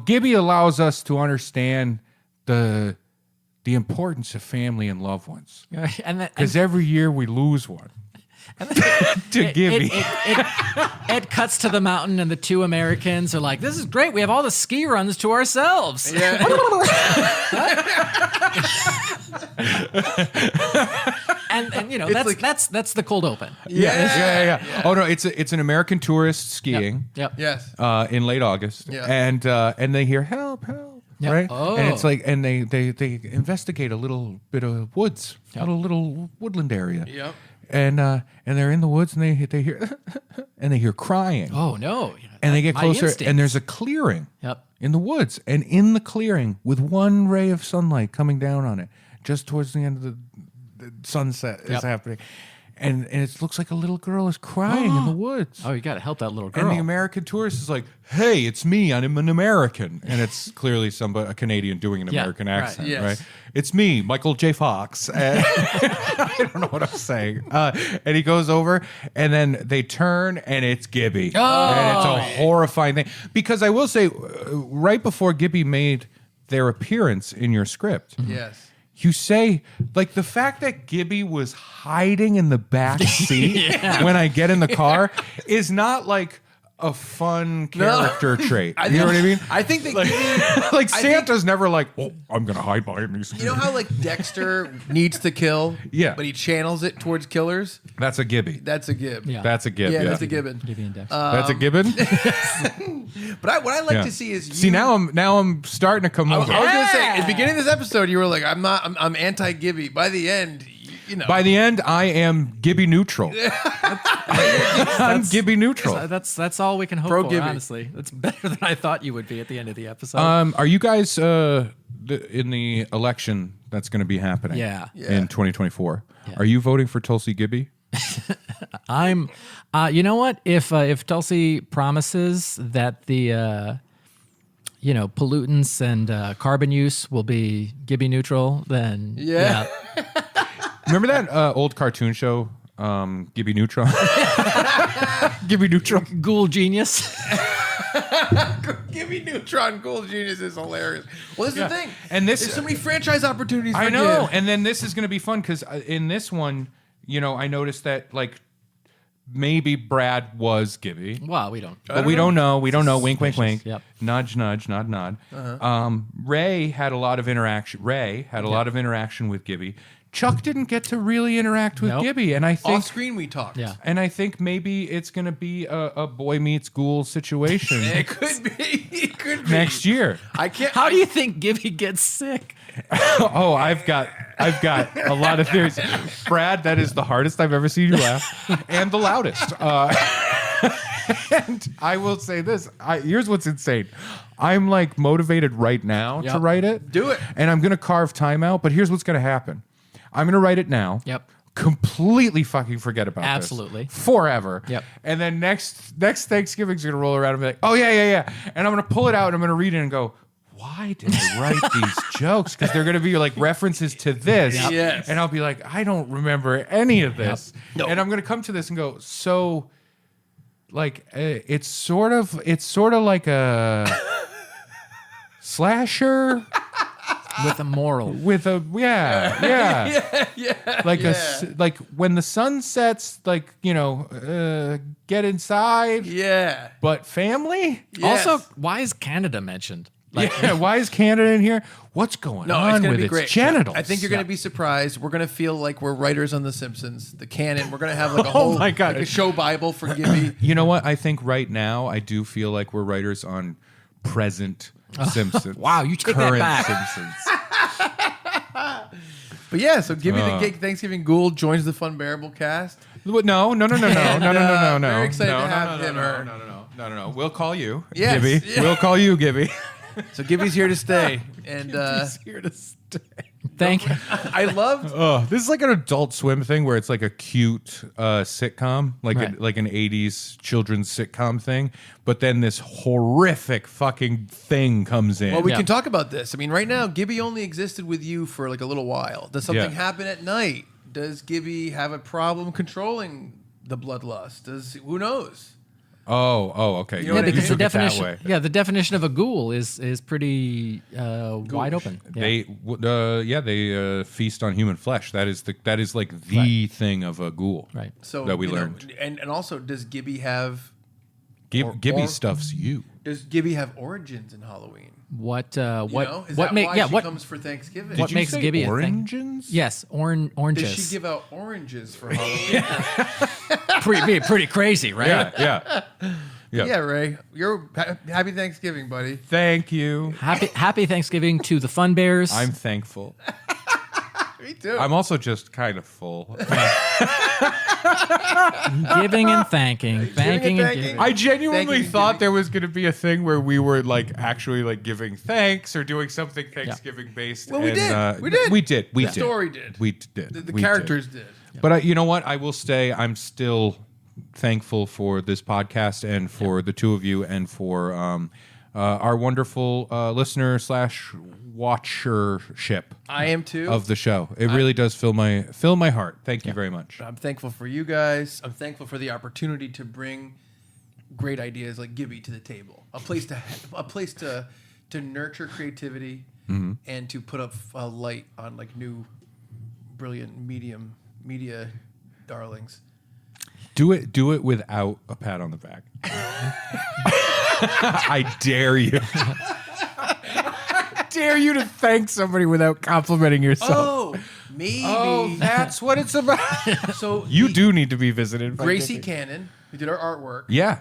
Gibby allows us to understand the importance of family and loved ones. Because every year we lose one. To Gibby. It cuts to the mountain, and the two Americans are like, "This is great. We have all the ski runs to ourselves." Yeah. and It's that's the cold open. Yeah. Oh no, it's an American tourist skiing. Yep. Yes. In late August. Yeah. And they hear help. Yep. Right? Oh. And it's like, and they investigate a little bit of woods, a little woodland area. Yep. And they're in the woods, and they hear and they hear crying. Oh no! And they get My closer, instincts. and there's a clearing Yep. in the woods, and in the clearing, with one ray of sunlight coming down on it, just towards the end of the sunset is happening, and it looks like a little girl is crying in the woods. Oh, you got to help that little girl. And the American tourist is like, "Hey, it's me. I'm an American," and it's clearly a Canadian doing an American accent, Yes. right? It's me, Michael J. Fox. And I don't know what I'm saying. And he goes over, and then they turn, and it's Gibby, and it's a horrifying thing. Because I will say, right before Gibby made their appearance in your script, Yes. you say, like, the fact that Gibby was hiding in the back seat when I get in the car is not like a fun character trait. You know what I mean? I think that Like Santa's never like, "Oh, I'm gonna hide behind these." you know how like Dexter needs to kill, Yeah. but he channels it towards killers. That's a Gibby. That's a Gib. Yeah. That's a Gib. Yeah, that's a Gibbon. Gibby and Dexter. That's a Gibbon. But what I like Yeah. to see is See, now I'm starting to come I over. was gonna say at the beginning of this episode, you were like, I'm anti Gibby. By the end, By the end, I am Gibby neutral. I'm Gibby neutral. That's all we can hope Pro for. Gibby. Honestly, that's better than I thought you would be at the end of the episode. Are you guys in the election that's going to be happening? Yeah. In 2024. Are you voting for Tulsi Gibby? I'm. You know what? If Tulsi promises that the pollutants and carbon use will be Gibby neutral, then Yeah. Remember that old cartoon show, Gibby Neutron? Gibby Neutron. Ghoul genius. Gibby Neutron Ghoul Genius is hilarious. Well, this is the thing. And this- there's so many franchise opportunities. I for know. Gib. And then this is going to be fun because in this one, I noticed that like maybe Brad was Gibby. Well, we don't. But we don't know. We don't know. Wink, wink, wink. Yep. Nudge, nudge, nod, nod. Ray had a lot of interaction. A lot of interaction with Gibby. Chuck didn't get to really interact with Nope. Gibby, and I think Off screen we talked. Yeah. And I think maybe it's going to be a boy meets ghoul situation It could be. It could be. next year. I can't. How do you think Gibby gets sick? Oh, I've got a lot of theories. Brad, that is the hardest I've ever seen you laugh, and the loudest. And I will say this. Here's what's insane. I'm like motivated right now to Yep. write it. Do it. And I'm going to carve time out, but here's what's going to happen. I'm going to write it now. Yep. Completely fucking forget about Absolutely. this. Forever. Yep. And then next Thanksgiving's going to roll around and be like, "Oh, yeah. And I'm going to pull it out and I'm going to read it and go, why did I write these jokes? Because they're going to be like references to this. Yep. Yes. And I'll be like, I don't remember any of this. No. And I'm going to come to this and go, so like, it's sort of like a slasher With a moral. with a, yeah. Like like when the sun sets, like, get inside, Yeah. but family? Yes. Also, why is Canada mentioned? Yeah, why is Canada in here? What's going No, it's on going to with be its great. genitals? I think you're going to be surprised. We're going to feel like we're writers on The Simpsons, the canon. We're going to have like a whole my God. like a show Bible for Gibby. You know what? I think right now I do feel like we're writers on present Simpsons. Wow, you take that current back. Simpsons. But yeah, so Gibby the Thanksgiving Ghoul joins the Funbearable cast. No. Very excited to have him. No. We'll call you, Yes, Gibby. yeah. We'll call you, Gibby. So Gibby's here to stay, and He's here to stay. Thank you. I loved. Oh, this is like an Adult Swim thing where it's like a cute sitcom, like Right. like an 80s children's sitcom thing. But then this horrific fucking thing comes in. Well, we Yeah. can talk about this. I mean, right now, Gibby only existed with you for like a little while. Does something Yeah. happen at night? Does Gibby have a problem controlling the bloodlust? Who knows? Okay. You know what I because mean? the took it that definition, way. the definition of a ghoul is pretty wide open. Yeah. They feast on human flesh. That is like the thing of a ghoul. Right. So that we you know, learned. and also, does Gibby have? Gibby stuffs you. Does Gibby have origins in Halloween? What You know? Is what that make why yeah she what comes for Thanksgiving? what Did you makes say Gibby a thing? oranges? Yes, oranges. Does she give out oranges for Halloween? pretty crazy, right? Yeah. Yeah, Ray. You're happy Thanksgiving, buddy. Thank you. Happy Thanksgiving to the Funbears. I'm thankful. Me too. I'm also just kind of full. giving and thanking, thanking and thanking. giving. I genuinely Thank you, thought Gibby. there was going to be a thing where we were like actually like giving thanks or doing something Thanksgiving based. Well, we did. We did. We The did. story did. We did. The We characters did. But you know what? I will say I'm still thankful for this podcast and for the two of you and for our wonderful listener / watchership I am too. of the show. It really does fill my heart. Thank you very much. I'm thankful for you guys. I'm thankful for the opportunity to bring great ideas like Gibby to the table. A place to nurture creativity and to put up a light on like new, brilliant media darlings. Do it without a pat on the back. I dare you. Dare you to thank somebody without complimenting yourself. Oh, maybe. That's what it's about. So You do need to be visited. by Gracie Gibby. Cannon, who did our artwork, Yeah.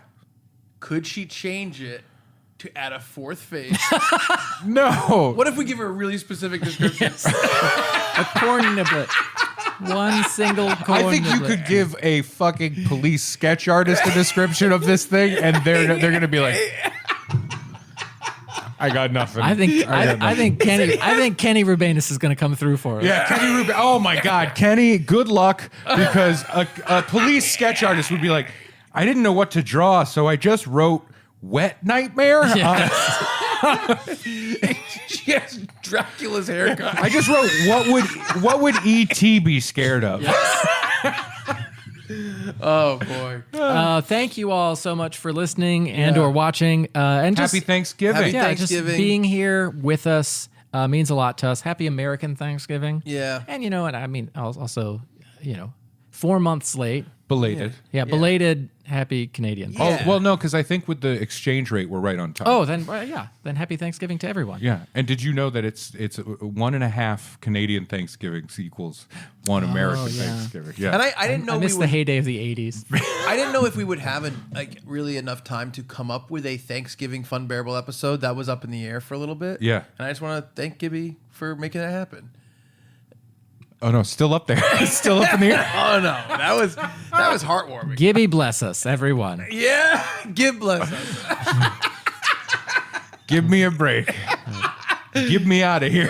could she change it to add a fourth face? No. What if we give her a really specific description? A corn niblet. One single corn I think you niblet. could give a fucking police sketch artist a description of this thing, and they're gonna be like, I got nothing. I think Kenny Rubanus is going to come through for us. Yeah, Kenny Rubin. Oh my God, Kenny! Good luck, because a police sketch artist would be like, I didn't know what to draw, so I just wrote "wet nightmare." She has Dracula's haircut. I just wrote what would E.T. be scared of? Oh boy! Thank you all so much for listening and or watching. And just Happy Thanksgiving. Happy yeah, just Thanksgiving. being here with us means a lot to us. Happy American Thanksgiving. Yeah. And you know what? I mean, also, 4 months late. Belated. Yeah, belated happy Canadian. Yeah. Oh well, no, because I think with the exchange rate, we're right on time. Oh, then then happy Thanksgiving to everyone. Yeah, and did you know that it's 1.5 Canadian Thanksgivings equals one American Thanksgiving? Yeah, And I didn't know I we missed would, the heyday of the 80s. I didn't know if we would have really enough time to come up with a Thanksgiving Funbearable episode. That was up in the air for a little bit. Yeah. And I just want to thank Gibby for making that happen. Oh no, still up there, still up in the air. Oh no, that was heartwarming. Gibby bless us, everyone. Yeah, Gib bless us. Give me a break. Get me out of here.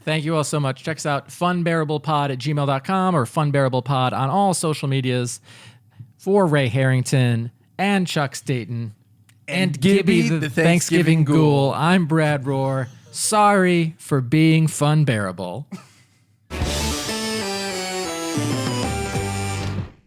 Thank you all so much. Check us out, funbearablepod@gmail.com or funbearablepod on all social medias. For Ray Harrington and Chuck Staton and Gibby the Thanksgiving Ghoul, I'm Brad Rohr. Sorry for being funbearable.